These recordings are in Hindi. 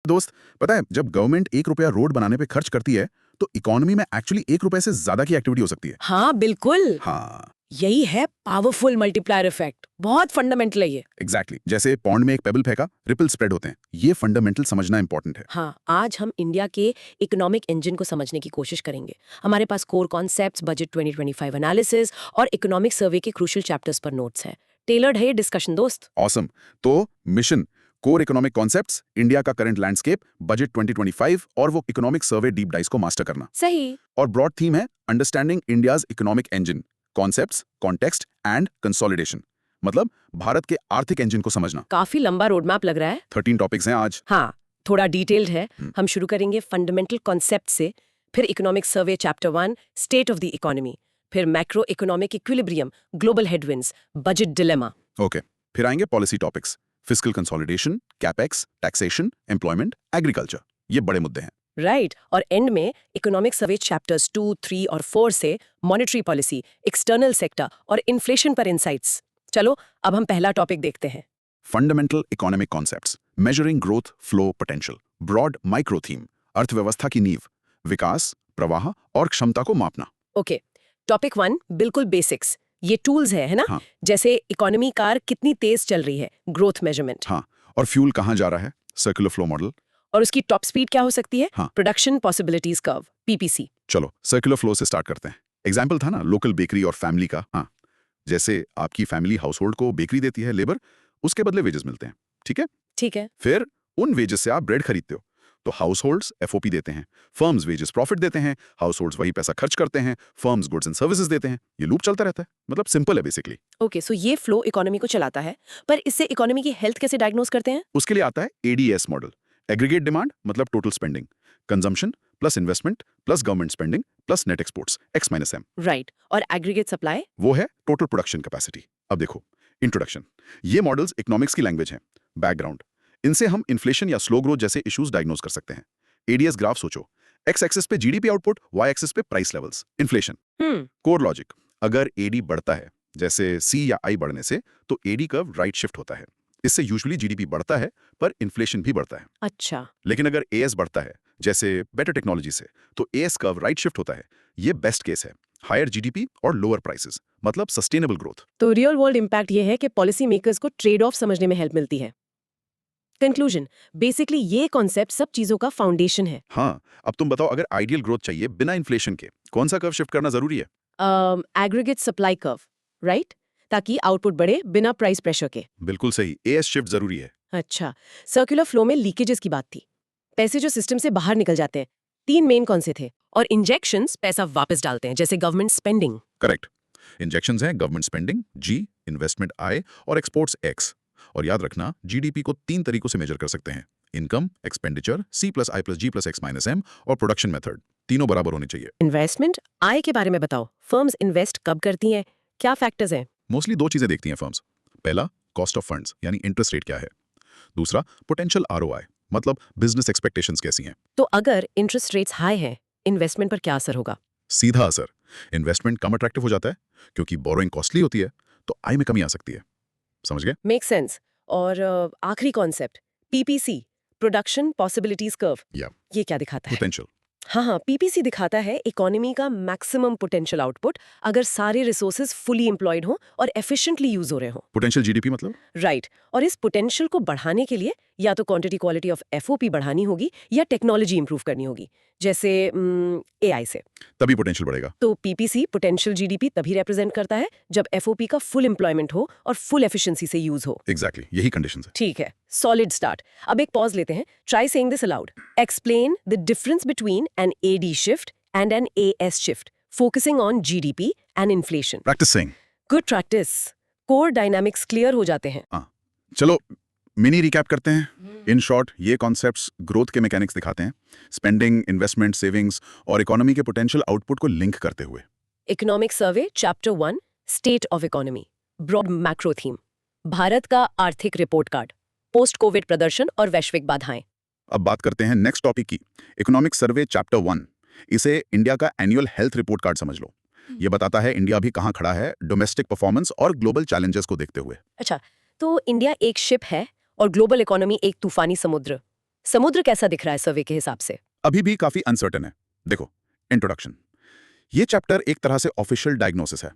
दोस्त, पता है जब गवर्नमेंट 1 रुपया रोड बनाने पे खर्च करती है तो इकोनॉमी में एक्चुअली 1 रुपए से ज्यादा की एक्टिविटी हो सकती है। हाँ बिल्कुल, हाँ, यही है पावरफुल मल्टीप्लायर इफेक्ट। बहुत फंडामेंटल है ये। एग्जैक्टली जैसे पॉन्ड में एक पेबल फेंका, रिपल स्प्रेड होते हैं। ये फंडामेंटल समझना इंपॉर्टेंट है। हाँ, आज हम इंडिया के इकोनॉमिक इंजन को समझने की कोशिश करेंगे। हमारे पास कोर कॉन्सेप्ट्स, बजट 2025 एनालिसिस और इकोनॉमिक सर्वे के क्रूशियल चैप्टर्स पर नोट्स हैं। टेलर्ड है ये डिस्कशन दोस्त। ऑसम। तो mission, core economic concepts, India का करंट लैंडस्केप, बजट 2025 और वो इकोनॉमिक सर्वे डीप डाइव्स को मास्टर करना। सही। और ब्रॉड थीम है understanding India's economic engine, concepts, context and consolidation. मतलब भारत के आर्थिक इंजन को समझना। काफी लंबा रोड मैप लग रहा है। 13 टॉपिक्स हैं आज। हाँ, थोड़ा डिटेल्ड है। हम शुरू करेंगे फंडामेंटल कॉन्सेप्ट से, फिर economic survey chapter 1, state of the economy, फिर macro economic equilibrium, global headwinds, budget dilemma. Okay, फिर आएंगे policy topics, fiscal consolidation, capex, taxation, employment, agriculture. ये बड़े मुद्दे हैं। राइट, और एंड में इकोनॉमिक सर्वे चैप्टर्स 2, 3 और 4 से मॉनेटरी पॉलिसी, एक्सटर्नल सेक्टर और इन्फ्लेशन पर इंसाइट्स। चलो अब हम पहला टॉपिक देखते हैं। Fundamental economic concepts, measuring growth, flow, potential. Broad micro theme, अर्थव्यवस्था की नींव, विकास, प्रवाह और क्षमता को मापना। ओके, टॉपिक 1 बिल्कुल बेसिक्स। ये टूल्स है ना? हाँ। जैसे इकोनॉमी कार कितनी तेज चल रही है, ग्रोथ मेजरमेंट। हाँ, और फ्यूल कहाँ जा रहा है, सर्कुलर फ्लो मॉडल। और उसकी टॉप स्पीड क्या हो सकती है? हाँ। Production possibilities curve, PPC. चलो सर्कुलर फ्लो से स्टार्ट करते हैं। एग्जाम्पल था ना लोकल बेकरी और फैमिली का। हाँ, जैसे आपकी फैमिली हाउस होल्ड को बेकरी देती है लेबर, उसके बदले वेजेस मिलते हैं। ठीक है। ठीक है। फिर उन वेजेस से आप ब्रेड खरीदते हो, तो हाउस होल्ड्स एफओपी देते हैं, फर्म्स वेजेस प्रॉफिट देते हैं, हाउस होल्ड्स वही पैसा खर्च करते हैं, फर्म्स गुड्स एंड सर्विसेज देते हैं। ये लूप चलता रहता है। मतलब सिंपल है बेसिकली। ओके, सो ये फ्लो इकोनॉमी को चलाता है, पर इससे इकोनॉमी की हेल्थ कैसे डायग्नोस करते हैं? उसके लिए आता है एडीएस मॉडल। एग्रीगेट डिमांड मतलब total spending, consumption plus investment plus government spending plus net exports X minus M. Right, और एग्रीगेट सप्लाई? वो है टोटल प्रोडक्शन कैपेसिटी। अब देखो, इंट्रोडक्शन। ये मॉडल्स इकोनॉमिक्स की लैंग्वेज हैं। बैकग्राउंड, इनसे हम इन्फ्लेशन या स्लो ग्रोथ जैसे इश्यूज डायग्नोस कर सकते हैं। एडीएस ग्राफ सोचो, एक्स एक्सिस पे जीडीपी आउटपुट, वाई एक्सिस पे price levels, inflation. Core logic, अगर एडी बढ़ता है जैसे सी या आई बढ़ने से, तो एडी कर्व राइट शिफ्ट होता है। इससे यूजुअली जीडीपी बढ़ता है पर इन्फ्लेशन भी बढ़ता है। अच्छा। लेकिन अगर एएस बढ़ता है जैसे बेटर टेक्नोलॉजी से, तो एएस कर्व राइट शिफ्ट होता है। ये बेस्ट केस है, हायर जीडीपी और लोअर प्राइसेस, मतलब सस्टेनेबल ग्रोथ। तो रियल वर्ल्ड इम्पैक्ट ये है कि पॉलिसी मेकर्स को ट्रेड ऑफ समझने में हेल्प मिलती है। कंक्लूजन, बेसिकली ये कॉन्सेप्ट सब चीजों का फाउंडेशन है। हाँ, अब तुम बताओ, अगर आइडियल ग्रोथ चाहिए बिना इन्फ्लेशन के, कौन सा कर्व शिफ्ट करना जरूरी है? एग्रीगेट सप्लाई कर्व, राइट, ताकि आउटपुट बढ़े बिना प्राइस प्रेशर के। बिल्कुल सही, एएस शिफ्ट जरूरी है। अच्छा, सर्कुलर फ्लो में लीकेजेस की बात थी, पैसे जो सिस्टम से बाहर निकल जाते हैं। 3 मेन कौन से थे? और इंजेक्शंस पैसा वापस डालते हैं, जैसे गवर्नमेंट स्पेंडिंग। करेक्ट। इंजेक्शंस हैं गवर्नमेंट स्पेंडिंग जी, इन्वेस्टमेंट आई और एक्सपोर्ट्स एक्स। और याद रखना, जीडीपी को 3 तरीकों से मेजर कर सकते हैं: इनकम, एक्सपेंडिचर, सी प्लस आई प्लस जी प्लस एक्स माइनस एम, और प्रोडक्शन मेथड। तीनों बराबर होने चाहिए। इन्वेस्टमेंट, आय के बारे में बताओ। फर्म्स इन्वेस्ट कब करती हैं? क्या फैक्टर्स हैं? मोस्टली 2 चीजें देखती हैं फर्म्स। पहला, कॉस्ट ऑफ फंड्स यानी इंटरेस्ट रेट क्या है। दूसरा, पोटेंशियल आरओआई, मतलब बिजनेस एक्सपेक्टेशंस कैसी हैं। तो अगर इंटरेस्ट रेट्स हाई हैं, इन्वेस्टमेंट पर क्या असर होगा? सीधा असर, इन्वेस्टमेंट कम अट्रैक्टिव हो जाता है क्योंकि बोरोइंग कॉस्टली होती है, तो आय में कमी आ सकती है। समझ गए? Make sense. और आखिरी concept, PPC, production possibilities curve, या ये क्या दिखाता है? पोटेंशियल। हाँ, पीपीसी दिखाता है इकोनॉमी का मैक्सिमम पोटेंशियल आउटपुट, अगर सारे रिसोर्सेज फुली एम्प्लॉयड हों और एफिशिएंटली यूज हो रहे हों। पोटेंशियल जीडीपी मतलब? राइट, और इस पोटेंशियल को बढ़ाने के लिए या तो क्वांटिटी क्वालिटी ऑफ एफओपी बढ़ानी होगी या टेक्नोलॉजी इंप्रूव करनी होगी, जैसे एआई से। तभी पोटेंशियल बढ़ेगा। तो पीपीसी पोटेंशियल जीडीपी तभी रिप्रेजेंट करता है जब एफओपी का फुल एम्प्लॉयमेंट हो और फुल एफिशिएंसी से यूज हो। एग्जैक्टली, यही कंडीशंस है। ठीक है, सॉलिड स्टार्ट। अब एक पॉज लेते हैं। Try saying this aloud. Explain the difference between an AD shift and an AS shift, focusing on GDP and inflation. Practice saying. Good practice. Core dynamics clear हो जाते हैं। चलो मिनी रिकैप करते हैं। इन शॉर्ट, ये कॉन्सेप्ट्स ग्रोथ के मैकेनिक्स दिखाते हैं, स्पेंडिंग, इन्वेस्टमेंट, सेविंग्स और इकोनॉमी के पोटेंशियल आउटपुट को लिंक करते हुए। Economic survey chapter 1, state of economy, broad macro theme, Bharat का आर्थिक रिपोर्ट कार्ड, पोस्ट कोविड प्रदर्शन और वैश्विक बाधाएं। अब बात करते हैं नेक्स्ट टॉपिक की, इकोनॉमिक सर्वे चैप्टर 1। इसे इंडिया का एनुअल हेल्थ रिपोर्ट कार्ड समझ लो। ये बताता है इंडिया अभी कहाँ खड़ा है डोमेस्टिक परफॉर्मेंस और ग्लोबल चैलेंजेस को देखते हुए। अच्छा, तो इंडिया एक शिप है और ग्लोबल इकोनॉमी एक तूफानी समुद्र। समुद्र कैसा दिख रहा है सर्वे के हिसाब से? अभी भी काफी अनसर्टेन है। देखो, इंट्रोडक्शन। ये चैप्टर एक तरह से ऑफिशियल डायग्नोसिस है।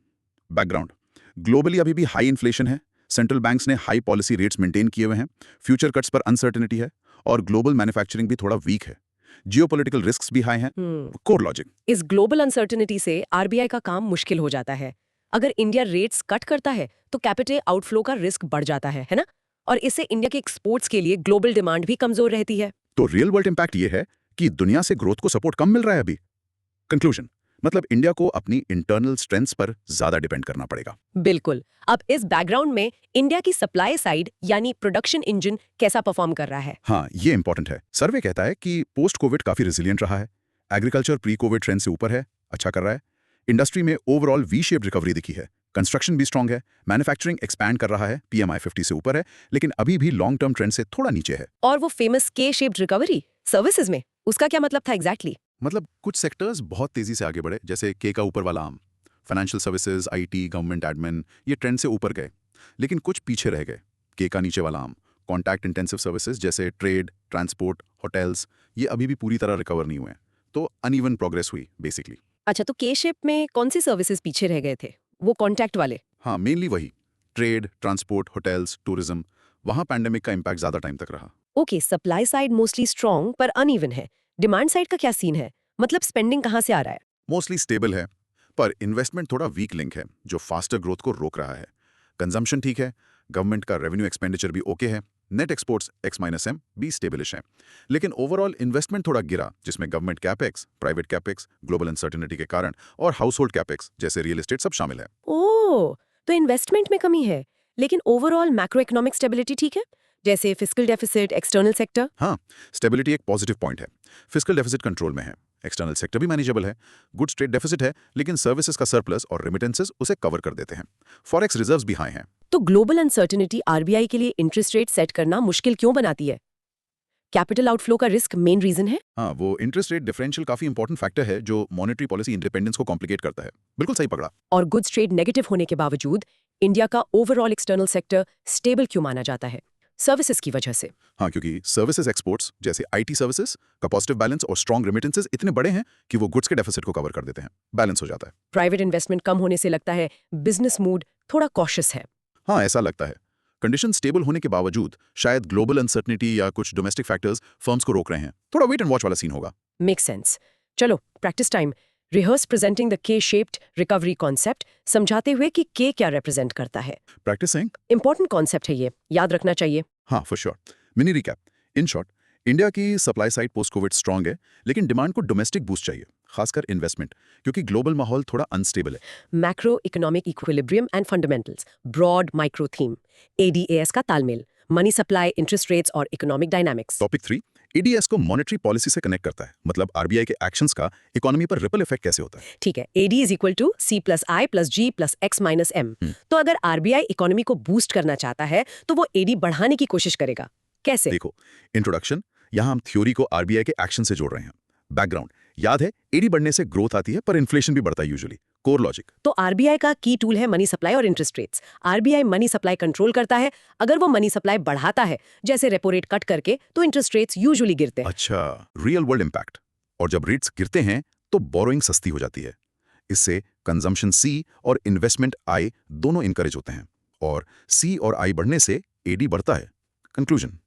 बैकग्राउंड, ग्लोबली अभी भी हाई इन्फ्लेशन है, सेंट्रल बैंक्स ने हाई पॉलिसी रेट्स मेंटेन किए हुए हैं, फ्यूचर कट्स पर अनसर्टेनिटी है और ग्लोबल मैन्युफैक्चरिंग भी थोड़ा वीक है। जियोपॉलिटिकल रिस्क्स भी हाई हैं। कोर लॉजिक, इस ग्लोबल अनसर्टेनिटी से आरबीआई का काम मुश्किल हो जाता है। अगर इंडिया रेट्स कट करता है तो कैपिटल आउटफ्लो का रिस्क बढ़ जाता है ना? और इससे इंडिया के एक्सपोर्ट्स के लिए ग्लोबल डिमांड भी कमजोर रहती है। तो रियल वर्ल्ड इंपैक्ट ये है कि दुनिया से ग्रोथ को सपोर्ट कम मिल रहा है अभी। कंक्लूजन, मतलब इंडिया को अपनी इंटरनल स्ट्रेंथ्स पर ज्यादा डिपेंड करना पड़ेगा। बिल्कुल। अब इस बैकग्राउंड में इंडिया की सप्लाई साइड यानी प्रोडक्शन इंजन कैसा परफॉर्म कर रहा है? हाँ, ये इंपॉर्टेंट है। सर्वे कहता है कि पोस्ट कोविड काफी रिजिलियंट रहा है। एग्रीकल्चर प्री कोविड ट्रेंड से ऊपर है, अच्छा कर रहा है। इंडस्ट्री में ओवरऑल वी शेप रिकवरी दिखी है। कंस्ट्रक्शन भी स्ट्रांग है। मैन्युफैक्चरिंग एक्सपैंड कर रहा है, पीएमआई 50 से ऊपर है, लेकिन अभी भी लॉन्ग टर्म ट्रेंड से थोड़ा नीचे है। और वो फेमस के शेप्ड रिकवरी सर्विसेज में, उसका क्या मतलब था एग्जैक्टली? मतलब कुछ सेक्टर्स बहुत तेजी से आगे बढ़े, जैसे के का ऊपर वाला आम, financial services, IT, government admin, ये ट्रेंड से ऊपर गए। लेकिन कुछ पीछे रह गए। के का नीचे वाला आम, कॉन्टैक्ट इंटेंसिव सर्विसेज जैसे ट्रेड, ट्रांसपोर्ट, होटल्स, ये अभी भी पूरी तरह रिकवर नहीं हुए। तो अनइवन प्रोग्रेस हुई बेसिकली। अच्छा, तो के शेप में कौन सी सर्विसेज पीछे रह गए थे? वो कॉन्टैक्ट वाले? हाँ, मेनली वही ट्रेड, ट्रांसपोर्ट, होटल्स, टूरिज्म। वहाँ पैंडेमिक का इम्पैक्ट ज्यादा टाइम तक रहा। Okay, supply side mostly strong पर अनइवन है। डिमांड साइड का क्या सीन है? मतलब स्पेंडिंग कहाँ से आ रहा है? मोस्टली स्टेबल है, पर इन्वेस्टमेंट थोड़ा वीक लिंक है, जो फास्टर ग्रोथ को रोक रहा है। कंजम्पशन ठीक है, गवर्नमेंट का रेवेन्यू एक्सपेंडिचर भी ओके है, नेट एक्सपोर्ट्स X-M भी स्टेबलिश हैं। लेकिन ओवरऑल इन्वेस्टमेंट थोड़ा गिरा, जिसमें government capex, private capex, global uncertainty के कारण और हाउसहोल्ड कैपेक्स जैसे रियल एस्टेट सब शामिल है। ओह, तो इन्वेस्टमेंट में कमी है, लेकिन ओवरऑल मैक्रो इकोनॉमिक स्टेबिलिटी ठीक है, जैसे फिस्कल डेफिसिट, एक्सटर्नल सेक्टर। हाँ, स्टेबिलिटी एक पॉजिटिव पॉइंट है। फिस्कल डेफिसिट कंट्रोल में है, एक्सटर्नल सेक्टर भी मैनेजेबल है। गुड्स ट्रेड डेफिसिट है, लेकिन सर्विसेज का सरप्लस और रेमिटेंसेस उसे कवर कर देते हैं। फॉरेक्स रिजर्व्स भी हाई हैं। तो ग्लोबल अनसर्टेनिटी आरबीआई के लिए इंटरेस्ट रेट सेट करना मुश्किल क्यों बनाती है? कैपिटल आउटफ्लो का रिस्क मेन रीजन है? हाँ, वो इंटरेस्ट रेट डिफरेंशियल काफी इंपॉर्टेंट फैक्टर है जो मॉनेटरी पॉलिसी इंडिपेंडेंस को कॉम्प्लिकेट करता है। बिल्कुल सही पकड़ा। और गुड्स ट्रेड नेगेटिव होने के बावजूद इंडिया का ओवरऑल एक्सटर्नल सेक्टर स्टेबल क्यों माना जाता है? सर्विसेज की वजह से। हाँ, क्योंकि सर्विसेज एक्सपोर्ट्स जैसे आईटी सर्विसेज का पॉजिटिव बैलेंस और स्ट्रॉन्ग रेमिटेंसेस इतने बड़े हैं कि वो गुड्स के डेफिसिट को कवर कर देते हैं, बैलेंस हो जाता है। प्राइवेट इन्वेस्टमेंट कम होने से लगता है बिजनेस मूड थोड़ा कॉशियस है। हाँ, ऐसा लगता है। कंडीशन स्टेबल होने के बावजूद शायद ग्लोबल अनसर्टनिटी या कुछ डोमेस्टिक फैक्टर्स फर्म्स को रोक रहे हैं। थोड़ा वेट एंड वॉच वाला सीन होगा। Make sense. चलो practice time. Rehearse presenting the K shaped recovery concept, समझाते हुए कि के क्या रिप्रेजेंट करता है। प्रैक्टिसिंग इंपॉर्टेंट कॉन्सेप्ट है ये, याद रखना चाहिए। हाँ, for sure. Mini recap. In short, India की supply side post COVID strong है, लेकिन डिमांड को डोमेस्टिक बूस्ट चाहिए, खासकर इन्वेस्टमेंट, क्योंकि ग्लोबल माहौल थोड़ा अनस्टेबल है। Macro economic equilibrium and fundamentals, broad micro theme, ADAS का तालमेल, मनी सप्लाई, इंटरेस्ट रेट्स और इकोनॉमिक डायनामिक्स। टॉपिक 3 एडीएस को मॉनेटरी पॉलिसी से कनेक्ट करता है, मतलब आरबीआई के एक्शंस का इकोनॉमी पर रिपल इफेक्ट कैसे होता है। ठीक है, AD is equal to C+I+G+X-M। तो अगर आरबीआई इकोनॉमी को बूस्ट करना चाहता है तो वो AD बढ़ाने की कोशिश करेगा। कैसे? देखो, इंट्रोडक्शन, यहाँ हम थ्योरी को आरबीआई के एक्शन से जोड़ रहे हैं। बैकग्राउंड, याद है एडी बढ़ने से ग्रोथ आती है पर इन्फ्लेशन भी बढ़ता है यूजुअली। कोर लॉजिक, तो आरबीआई का की टूल है मनी सप्लाई और interest rates. RBI money supply control करता है। अगर वो मनी सप्लाई बढ़ाता है, जैसे रेपो रेट कट करके, तो इंटरेस्ट रेट्स यूजुअली गिरते हैं। अच्छा, रियल वर्ल्ड इंपैक्ट। और जब रेट्स गिरते हैं तो बोरोइंग सस्ती हो जाती है। इससे कंजम्पशन सी और इन्वेस्टमेंट आई दोनों इनकरेज होते हैं, और सी और आई बढ़ने से एडी बढ़ता है। कंक्लूजन,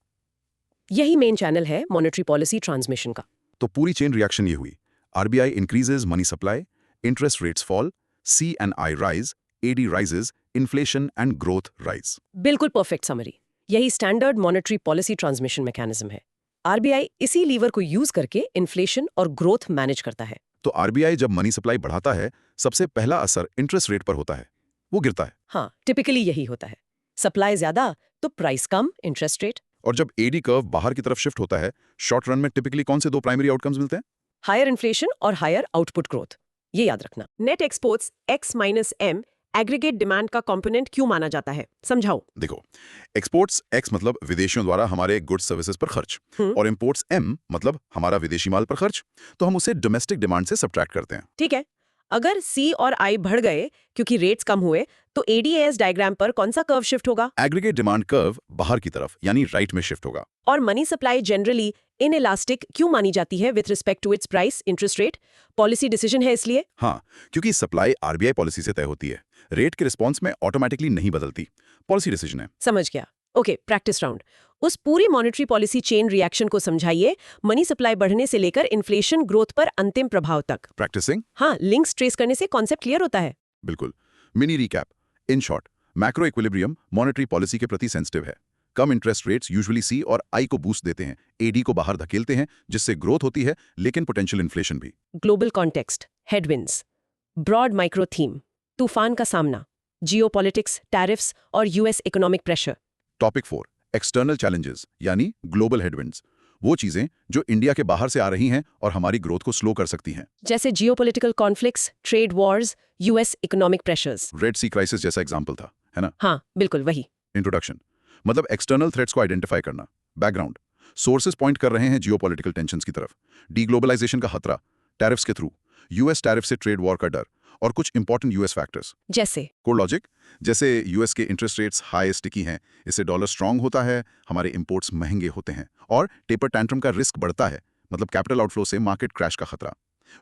यही मेन चैनल है मॉनेटरी पॉलिसी ट्रांसमिशन का। तो पूरी चेन रिएक्शन ये हुई। RBI increases money supply, interest rates fall, C and I rise, AD rises, inflation and growth rise. बिल्कुल परफेक्ट समरी। यही standard monetary policy transmission mechanism है। आरबीआई इसी लीवर को यूज करके इन्फ्लेशन और ग्रोथ मैनेज करता है। तो आरबीआई जब मनी सप्लाई बढ़ाता है, सबसे पहला असर इंटरेस्ट रेट पर होता है, वो गिरता है। हाँ, टिपिकली यही होता है। सप्लाई ज्यादा तो प्राइस कम, इंटरेस्ट रेट। और जब एडी कर्व बाहर की तरफ शिफ्ट होता है, शॉर्ट रन में टिपिकली कौन से दो प्राइमरी आउटकम्स मिलते हैं? हायर इन्फ्लेशन और हायर आउटपुट ग्रोथ। ये याद रखना। Net exports X-M aggregate demand का कंपोनेंट क्यों माना जाता है, समझाओ। देखो, एक्सपोर्ट्स एक्स मतलब विदेशियों द्वारा हमारे गुड्स सर्विसेज पर खर्च, और इंपोर्ट्स एम मतलब हमारा विदेशी माल पर खर्च, तो हम उसे डोमेस्टिक डिमांड से सब्ट्रैक्ट करते हैं। ठीक है, अगर सी और आई बढ़ गए क्योंकि रेट्स कम हुए तो एडीएस डायग्राम पर कौन सा कर्व शिफ्ट होगा? एग्रीगेट डिमांड कर्व बाहर की तरफ यानी राइट में शिफ्ट होगा। और मनी सप्लाई जनरली इनइलास्टिक क्यों मानी जाती है with respect to its price interest rate? Policy decision है इसलिए? हाँ, क्योंकि सप्लाई आरबीआई पॉलिसी से तय होती है, रेट के रिस्पॉन्स में ऑटोमेटिकली नहीं बदलती, पॉलिसी डिसीजन है। समझ गया। Okay, practice round. उस पूरी मॉनेटरी पॉलिसी चेन रिएक्शन को समझाइए, मनी सप्लाई बढ़ने से लेकर इन्फ्लेशन ग्रोथ पर अंतिम प्रभाव तक। प्रैक्टिसिंग? हाँ, लिंक्स ट्रेस करने से कॉन्सेप्ट क्लियर होता है। बिल्कुल। Mini recap. In short, macro equilibrium monetary policy के प्रति सेंसिटिव है। कम इंटरेस्ट रेट्स यूजुअली सी और आई को बूस्ट देते हैं, एडी को बाहर धकेलते हैं, जिससे ग्रोथ होती है लेकिन पोटेंशियल इन्फ्लेशन भी। Global context, headwinds, broad micro theme, तूफान का सामना, जियोपॉलिटिक्स, टैरिफ्स और US economic pressure. Topic 4, external challenges यानी ग्लोबल हेडविंड्स, वो चीजें जो इंडिया के बाहर से आ रही हैं और हमारी ग्रोथ को स्लो कर सकती हैं। जैसे geopolitical conflicts, trade wars, US economic pressures. Red Sea crisis जैसा एग्जाम्पल था, है ना? हाँ, बिल्कुल वही। इंट्रोडक्शन मतलब एक्सटर्नल थ्रेट्स को आइडेंटिफाई करना। बैकग्राउंड, सोर्सेज पॉइंट कर रहे हैं जियोपॉलिटिकल टेंशंस की तरफ, डीग्लोबलाइजेशन का खतरा, टैरिफ्स के थ्रू, यूएस टैरिफ से ट्रेड वॉर का डर और कुछ इंपॉर्टेंट यूएस फैक्टर्स। जैसे कोर लॉजिक, जैसे यूएस के इंटरेस्ट रेट्स हाई स्टिकी हैं, इससे डॉलर स्ट्रांग होता है, हमारे इंपोर्ट्स महंगे होते हैं और टेपर टैंट्रम का रिस्क बढ़ता है, मतलब कैपिटल आउटफ्लो से मार्केट क्रैश का खतरा।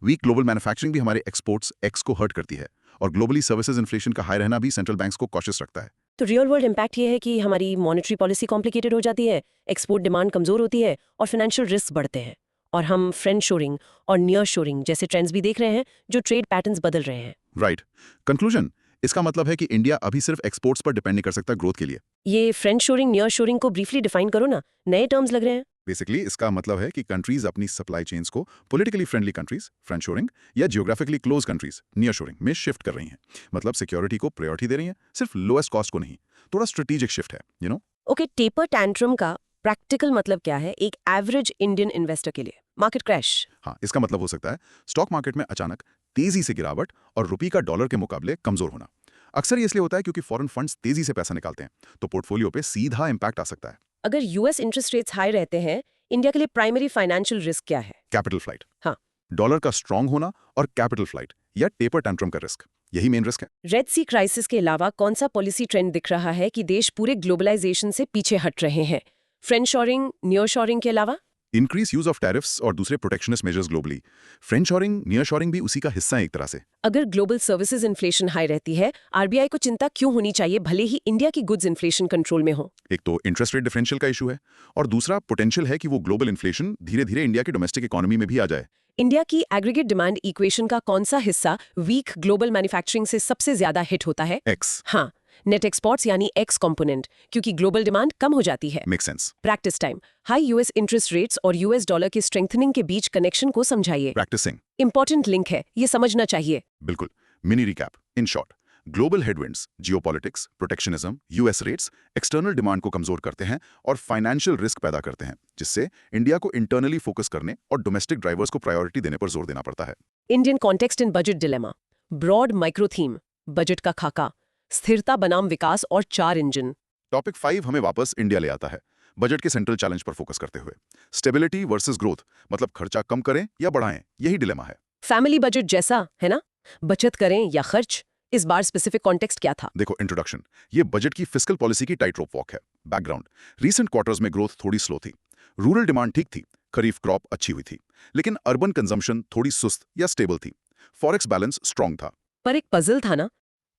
वीक ग्लोबल मैन्युफैक्चरिंग भी हमारे एक्सपोर्ट्स एक्स को हर्ट करती है और ग्लोबली सर्विसेज इन्फ्लेशन का हाई रहना भी सेंट्रल बैंक्स को कॉशियस रखता है। तो रियल वर्ल्ड इम्पैक्ट ये है कि हमारी मॉनेटरी पॉलिसी कॉम्प्लिकेटेड हो जाती है, एक्सपोर्ट डिमांड कमजोर होती है और फाइनेंशियल रिस्क बढ़ते हैं, और हम फ्रेंड शोरिंग और नियर शोरिंग जैसे ट्रेंड्स भी देख रहे हैं जो ट्रेड पैटर्न्स बदल रहे हैं। राइट। कंक्लूजन, इसका मतलब है कि इंडिया अभी सिर्फ एक्सपोर्ट्स पर डिपेंड नहीं कर सकता ग्रोथ के लिए। ये फ्रेंड शोरिंग, नियर शोरिंग को ब्रीफली डिफाइन करो ना, नए टर्म्स लग रहे हैं। बेसिकली इसका मतलब है कि कंट्रीज अपनी सप्लाई चेन्स को politically friendly countries friend shoring या geographically close countries near shoring में शिफ्ट कर रही हैं। मतलब सिक्योरिटी को प्रायोरिटी दे रही हैं, सिर्फ लोएस्ट कॉस्ट को नहीं। थोड़ा स्ट्रेटेजिक शिफ्ट है, you know. Okay, taper tantrum का प्रैक्टिकल मतलब क्या है एक एवरेज इंडियन इन्वेस्टर के लिए? Market crash. हाँ, इसका मतलब हो सकता है स्टॉक मार्केट में अचानक तेजी से गिरावट और रुपये का डॉलर के मुकाबले कमजोर होना। अक्सर ये इसलिए होता है क्योंकि फॉरेन फंड्स तेजी से पैसा निकालते हैं, तो पोर्टफोलियो पे सीधा इंपैक्ट आ सकता है। अगर यूएस इंटरेस्ट रेट्स हाई रहते हैं, इंडिया के लिए प्राइमरी फाइनेंशियल रिस्क क्या है? Capital flight. हाँ। डॉलर का स्ट्रांग होना और कैपिटल फ्लाइट या टेपर टैंट्रम का रिस्क, यही मेन रिस्क है। रेड सी क्राइसिस के अलावा कौन सा पॉलिसी ट्रेंड दिख रहा है कि देश पूरे ग्लोबलाइजेशन से पीछे हट रहे हैं? फ्रेंड शोरिंग, नियर शोरिंग के अलावा? इंक्रीज यूज ऑफ टैरिफ्स और दूसरे protectionist measures globally. Friend shoring, near shoring भी उसी का हिस्सा है एक तरह से। अगर ग्लोबल सर्विसेज इन्फ्लेशन हाई रहती है, आरबीआई को चिंता क्यों होनी चाहिए भले ही इंडिया की गुड्स इन्फ्लेशन कंट्रोल में हो? एक तो इंटरेस्ट रेट डिफरेंशियल का इशू है और दूसरा पोटेंशियल है कि वो ग्लोबल इन्फ्लेशन धीरे धीरे इंडिया की डोमेस्टिक इकोनॉमी में भी आ जाए। इंडिया की एग्रीगेट डिमांड इक्वेशन का कौन सा हिस्सा वीक ग्लोबल मैन्युफैक्चरिंग से सबसे ज्यादा हिट होता है? एक्स। हाँ, नेट एक्सपोर्ट्स यानी एक्स कंपोनेंट, क्योंकि ग्लोबल डिमांड कम हो जाती है। Make sense. Practice time, high US interest rates और यूएस डॉलर की स्ट्रेंथनिंग के बीच कनेक्शन को समझाइए। प्रैक्टिसिंग। इंपॉर्टेंट लिंक है, ये समझना चाहिए। बिल्कुल। Mini recap. In short, global headwinds, geopolitics, protectionism, US rates external demand को कमजोर करते हैं और फाइनेंशियल रिस्क पैदा करते हैं, जिससे इंडिया को इंटरनली फोकस करने और डोमेस्टिक ड्राइवर्स को प्रायोरिटी देने पर जोर देना पड़ता है। Indian context in budget dilemma, broad micro theme, budget का खाका, स्थिरता बनाम विकास और 4 इंजन। टॉपिक 5 हमें वापस इंडिया ले आता है, बजट के सेंट्रल चैलेंज पर फोकस करते हुए। स्टेबिलिटी वर्सेस ग्रोथ, मतलब खर्चा कम करें या बढ़ाएं, यही डिलेमा है। फैमिली बजट जैसा है ना, बचत करें या खर्च? इस बार स्पेसिफिक कॉन्टेक्स्ट क्या था? देखो, इंट्रोडक्शन, ये बजट की फिस्कल पॉलिसी की टाइट रोप वॉक है। बैकग्राउंड, रीसेंट क्वार्टर्स में ग्रोथ थोड़ी स्लो थी, रूरल डिमांड ठीक थी, खरीफ क्रॉप अच्छी हुई थी, लेकिन अर्बन कंजम्पशन थोड़ी सुस्त या स्टेबल थी। फॉरेक्स बैलेंस स्ट्रांग था। पर एक पजल था ना,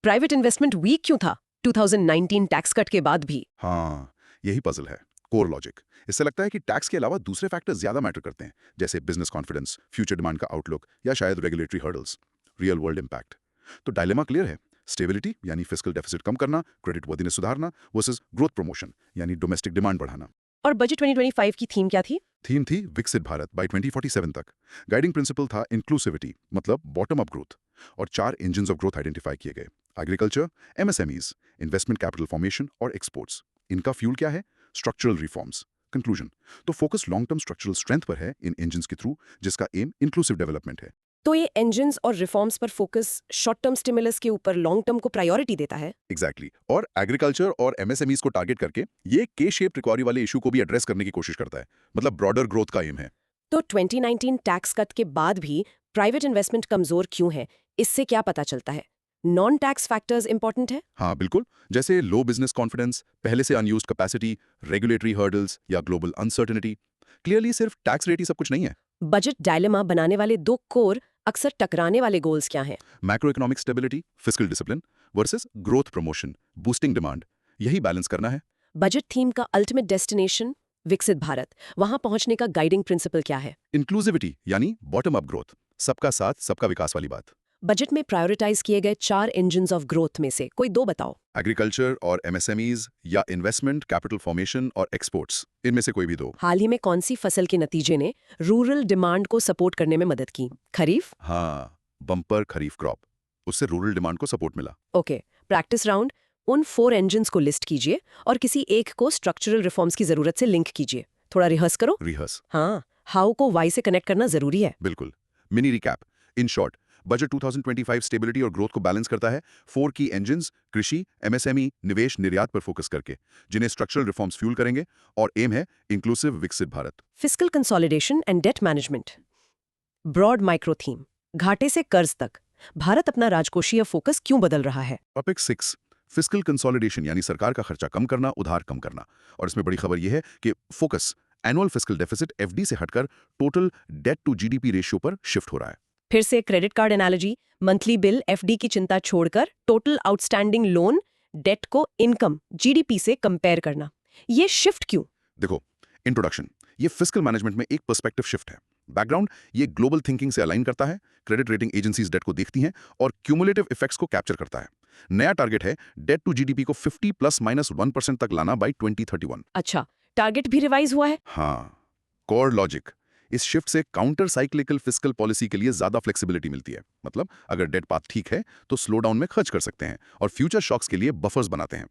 प्राइवेट इन्वेस्टमेंट वीक क्यों था 2019 टैक्स कट के बाद भी? हाँ, यही पजल है, कोर लॉजिक। इससे लगता है कि टैक्स के अलावा दूसरे फैक्टर्स ज्यादा मैटर करते हैं, जैसे बिजनेस कॉन्फिडेंस, फ्यूचर डिमांड का आउटलुक या शायद regulatory hurdles. Real world impact. तो डायलेमा क्लियर है, स्टेबिलिटी यानी फिस्कल डेफिसिट कम करना, क्रेडिट वर्दीनेस सुधारना, वर्सेस ग्रोथ प्रमोशन यानी डोमेस्टिक डिमांड बढ़ाना। और बजट 2025 की थीम क्या थी? थीम थी विकसित भारत बाय 2047 तक। गाइडिंग प्रिंसिपल था इंक्लूसिविटी, मतलब बॉटम अप ग्रोथ, और 4 इंजन्स ऑफ ग्रोथ आइडेंटिफाई किए गए: agriculture, MSMEs, investment capital formation और एक्सपोर्ट्स। इनका फ्यूल क्या है? Structural reforms. कंक्लूजन, तो focus long term structural strength पर है इन इंजन्स के थ्रू, जिसका एम इंक्लूसिव डेवलपमेंट है। तो ये इंजन्स और रिफॉर्म्स पर फोकस शॉर्ट टर्म स्टिमुलस के ऊपर लॉन्ग टर्म को प्रायोरिटी देता है। एग्जैक्टली और एग्रीकल्चर और एमएसएमईज को टारगेट करके ये के शेप रिकवरी वाले इशू को भी एड्रेस करने की कोशिश करता है, मतलब ब्रॉडर ग्रोथ का एम है। तो 2019 टैक्स कट के बाद भी प्राइवेट इन्वेस्टमेंट कमजोर क्यों है? इससे क्या पता चलता है? नॉन टैक्स फैक्टर्स इंपॉर्टेंट है? हाँ बिल्कुल, जैसे लो बिजनेस कॉन्फिडेंस, पहले से अनयूज्ड कैपेसिटी, रेगुलेटरी हर्डल्स या ग्लोबल अनसर्टेनिटी। क्लियरली सिर्फ टैक्स रेट ही सब कुछ नहीं है। बजट डायलेमा बनाने वाले दो कोर अक्सर टकराने वाले गोल्स क्या हैं? Macro economic stability, fiscal discipline versus growth promotion, boosting demand, यही बैलेंस करना है। बजट थीम का अल्टीमेट डेस्टिनेशन विकसित भारत, वहां पहुंचने का गाइडिंग प्रिंसिपल क्या है? इंक्लूसिविटी यानी बॉटम अप ग्रोथ, सबका साथ सबका विकास वाली बात। बजट में प्रायोरिटाइज किए गए 4 इंजन्स ऑफ ग्रोथ में से कोई 2 बताओ। एग्रीकल्चर और एमएसएमईज या इन्वेस्टमेंट, कैपिटल फॉर्मेशन और एक्सपोर्ट्स, इनमें से कोई भी दो। हाल ही में कौन सी फसल के नतीजे ने रूरल डिमांड को सपोर्ट करने में मदद की? खरीफ? हाँ, बम्पर खरीफ क्रॉप, उससे रूरल डिमांड को सपोर्ट मिला। Okay, practice round. उन 4 इंजन्स को लिस्ट कीजिए और किसी एक को स्ट्रक्चरल रिफॉर्म्स की जरूरत से लिंक कीजिए। थोड़ा रिहर्स करो। रिहर्स। हाँ, हाउ को वाई से कनेक्ट करना जरूरी है। बिल्कुल। Mini recap. In short, budget 2025 stability और ग्रोथ को बैलेंस करता है 4 की इंजन्स, कृषि, एमएसएमई, निवेश, निर्यात पर फोकस करके, जिन्हें स्ट्रक्चरल रिफॉर्म्स फ्यूल करेंगे, और एम है inclusive Viksit Bharat. Fiscal consolidation and debt management. Broad micro theme, घाटे से कर्ज तक भारत अपना राजकोषीय फोकस क्यों बदल रहा है? टॉपिक 6, फिस्कल कंसोलिडेशन यानी सरकार का खर्चा कम करना, उधार कम करना। और इसमें बड़ी खबर यह है कि focus annual fiscal deficit FD से हटकर total debt to GDP ratio पर शिफ्ट हो रहा है। फिर से credit card analogy, monthly bill FD की चिंता छोड़कर टोटल आउटस्टैंडिंग लोन डेट को इनकम जीडीपी से कंपेयर करना। ये शिफ्ट क्यों? देखो, इंट्रोडक्शन, ये फिस्कल मैनेजमेंट में एक पर्सपेक्टिव शिफ्ट है। बैकग्राउंड, ये ग्लोबल थिंकिंग से अलाइन करता है, क्रेडिट रेटिंग एजेंसीज डेट को देखती हैं और क्यूमुलेटिव इफेक्ट्स को कैप्चर करता है। नया टारगेट है डेट टू जीडीपी को 50 ±1% तक लाना बाय 2031। अच्छा, टारगेट भी रिवाइज हुआ है? हाँ, कोर लॉजिक, इस शिफ्ट से काउंटर साइक्लिकल फिस्कल पॉलिसी के लिए ज्यादा फ्लेक्सिबिलिटी मिलती है। मतलब अगर डेट पाथ ठीक है तो स्लो डाउन में खर्च कर सकते हैं और फ्यूचर शॉक्स के लिए बफर्स बनाते हैं।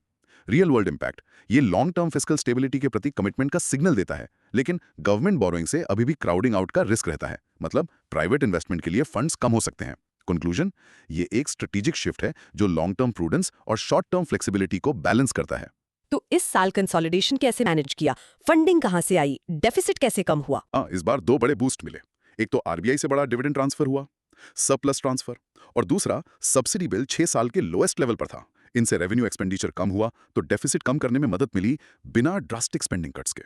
रियल वर्ल्ड इंपैक्ट, ये लॉन्ग टर्म फिस्कल स्टेबिलिटी के प्रति कमिटमेंट का सिग्नल देता है, लेकिन गवर्नमेंट बोरोइंग से अभी भी क्राउडिंग आउट का रिस्क रहता है। मतलब प्राइवेट इन्वेस्टमेंट के लिए फंड्स कम हो सकते हैं। कंक्लूजन, ये एक स्ट्रेटेजिक शिफ्ट है जो लॉन्ग टर्म प्रूडेंस और शॉर्ट टर्म फ्लेक्सिबिलिटी को बैलेंस करता है। तो इस साल कंसोलिडेशन कैसे मैनेज किया? फंडिंग कहां से आई? डेफिसिट कैसे कम हुआ? इस बार 2 बड़े बूस्ट मिले। एक तो आरबीआई से बड़ा डिविडेंड ट्रांसफर हुआ, सरप्लस ट्रांसफर, और दूसरा सब्सिडी बिल 6 साल के लोएस्ट लेवल पर था। इनसे रेवेन्यू एक्सपेंडिचर कम हुआ तो डेफिसिट कम करने में मदद मिली बिना ड्रास्टिक स्पेंडिंग कट्स के।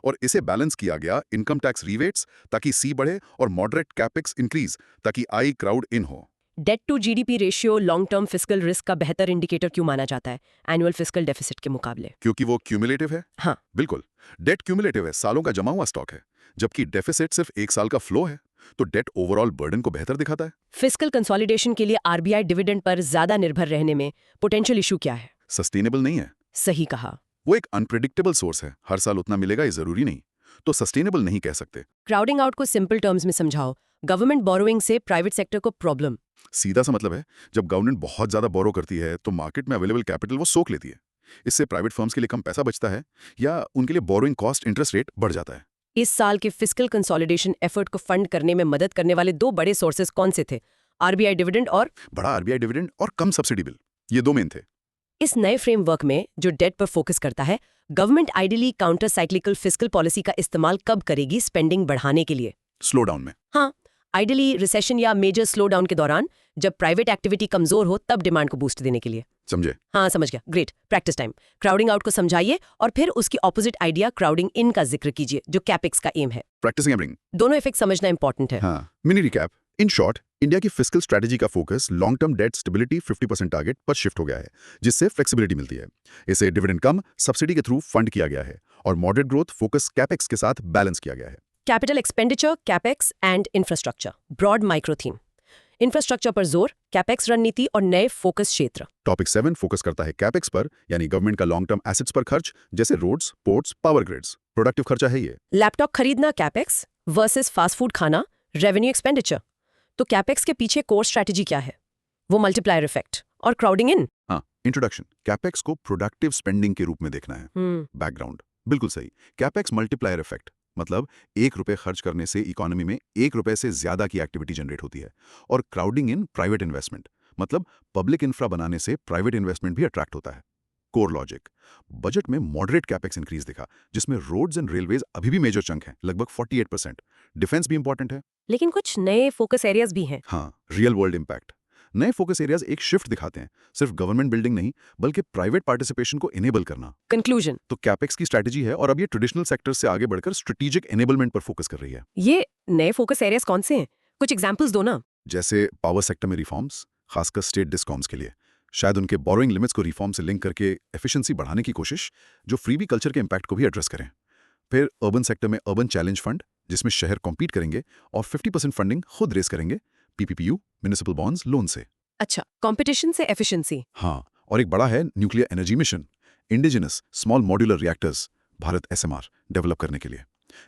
और इसे बैलेंस किया गया इनकम टैक्स रीवेट्स ताकि सी बढ़े और मॉडरेट कैपेक्स इंक्रीज ताकि आई क्राउड इन हो। Debt to GDP ratio long term fiscal risk का बेहतर इंडिकेटर क्यों माना जाता है एनुअल फिस्कल डेफिसिट के मुकाबले? क्योंकि वो क्यूमुलेटिव है। हाँ, बिल्कुल, डेट क्यूमुलेटिव है, सालों का जमा हुआ स्टॉक है, जबकि डेफिसिट सिर्फ 1 साल का फ्लो है। तो डेट ओवरऑल बर्डन को बेहतर दिखाता है। फिस्कल कंसोलिडेशन के लिए आरबीआई डिविडेंड पर ज्यादा निर्भर रहने में पोटेंशियल इशू क्या है? सस्टेनेबल नहीं है। सही कहा। वो एक अनप्रिडिक्टेबल सोर्स है, हर साल उतना मिलेगा ये जरूरी नहीं, तो सस्टेनेबल नहीं कह सकते। क्राउडिंग आउट को सिंपल टर्म्स में समझाओ। गवर्नमेंट बोरोइंग से प्राइवेट सेक्टर को प्रॉब्लम। सीधा सा मतलब है, जब गवर्नमेंट बहुत ज्यादा बोरो करती है तो मार्केट में अवेलेबल कैपिटल वो सोख लेती है। इससे प्राइवेट फर्म्स के लिए कम पैसा बचता है या उनके लिए बोरोइंग कॉस्ट इंटरेस्ट रेट बढ़ जाता है। इस साल के फिस्कल कंसोलिडेशन एफर्ट को फंड करने में मदद करने वाले 2 बड़े सोर्सेज कौन से थे? आरबीआई डिविडेंड और बड़ा आरबीआई डिविडेंड और कम सब्सिडी बिल, ये 2 मेन थे। इस नए फ्रेमवर्क में जो डेट पर फोकस करता है, government ideally counter cyclical fiscal policy का इस्तेमाल कब करेगी स्पेंडिंग बढ़ाने के लिए? स्लो डाउन में। हाँ, आइडियली रिसेशन या मेजर स्लो डाउन के दौरान, जब प्राइवेट एक्टिविटी कमजोर हो तब डिमांड को बूस्ट देने के लिए। समझे? हाँ, समझ गया। Great. Practice time. Crowding out को समझाइए और फिर उसकी ऑपोजिट आइडिया क्राउडिंग इन का जिक्र कीजिए, जो कैपेक्स का एम है। प्रैक्टिसिंग एवरिंग। दोनों इफेक्ट समझना इंपॉर्टेंट है। हाँ, mini recap. In short, India की फिस्कल स्ट्रेटजी का focus long term debt stability 50% target पर शिफ्ट हो गया है, जिससे फ्लेक्सिबिलिटी मिलती है। इसे डिविडेंड कम सब्सिडी के थ्रू फंड किया गया है और मॉडरेट ग्रोथ फोकस कैपेक्स के साथ बैलेंस किया गया है। Capital expenditure, capex and infrastructure, broad micro theme. Infrastructure पर जोर, कैपेक्स रणनीति और नए फोकस क्षेत्र। टॉपिक 7 फोकस करता है कैपेक्स पर, यानी गवर्नमेंट का लॉन्ग टर्म एसेट्स पर खर्च, जैसे roads, ports, power grids. Productive खर्चा है ये। लैपटॉप खरीदना कैपेक्स वर्सेस फास्ट फूड खाना रेवेन्यू एक्सपेंडिचर। तो कैपेक्स के पीछे कोर स्ट्रैटेजी क्या है? वो मल्टीप्लायर इफेक्ट और क्राउडिंग इन। हाँ, इंट्रोडक्शन, कैपेक्स को प्रोडक्टिव स्पेंडिंग के रूप में देखना है। बैकग्राउंड, बिल्कुल सही। कैपेक्स मल्टीप्लायर इफेक्ट, मतलब 1 रुपए खर्च करने से इकोनॉमी में 1 रुपए से ज्यादा की एक्टिविटी जनरेट होती है। और क्राउडिंग इन प्राइवेट इन्वेस्टमेंट, मतलब पब्लिक इंफ्रा बनाने से प्राइवेट इन्वेस्टमेंट भी अट्रैक्ट होता है। कोर लॉजिक, बजट में मॉडरेट कैपेक्स इंक्रीज दिखा, जिसमें रोड्स एंड रेलवेज अभी भी मेजर चंक है, लगभग 48%। डिफेंस भी इंपॉर्टेंट है, लेकिन कुछ नए फोकस एरियाज भी हैं। हाँ, रियल वर्ल्ड इंपैक्ट। नए फोकस एरियाज एक शिफ्ट दिखाते हैं, सिर्फ गवर्नमेंट बिल्डिंग नहीं बल्कि प्राइवेट पार्टिसिपेशन को इनेबल करना। कंक्लूजन, तो कैपेक्स की स्ट्रैटेजी है और अब ये ट्रेडिशनल सेक्टर से आगे बढ़कर स्ट्रेटेजिक एनेबलमेंट पर फोकस कर रही है। ये नए फोकस एरियाज कौन से हैं? कुछ एग्जांपल्स दो ना। जैसे पावर सेक्टर में रिफॉर्म्स, खासकर स्टेट डिस्कॉम्स के लिए, शायद उनके बोरोइंग लिमिट्स को रिफॉर्म से लिंक करके एफिशिएंसी बढ़ाने की कोशिश, जो फ्रीबी कल्चर के इम्पैक्ट को भी एड्रेस करें। फिर अर्बन सेक्टर में अर्बन चैलेंज फंड, जिसमें शहर कॉम्पीट करेंगे और 50% फंडिंग खुद रेस करेंगे, पीपीपीयू, म्युनिसिपल बॉन्ड्स, लोन से। अच्छा, कंपटीशन से एफिशिएंसी। हाँ, और एक बड़ा है nuclear energy mission, indigenous small modular reactors, Bharat ASMR develop करने के लिए।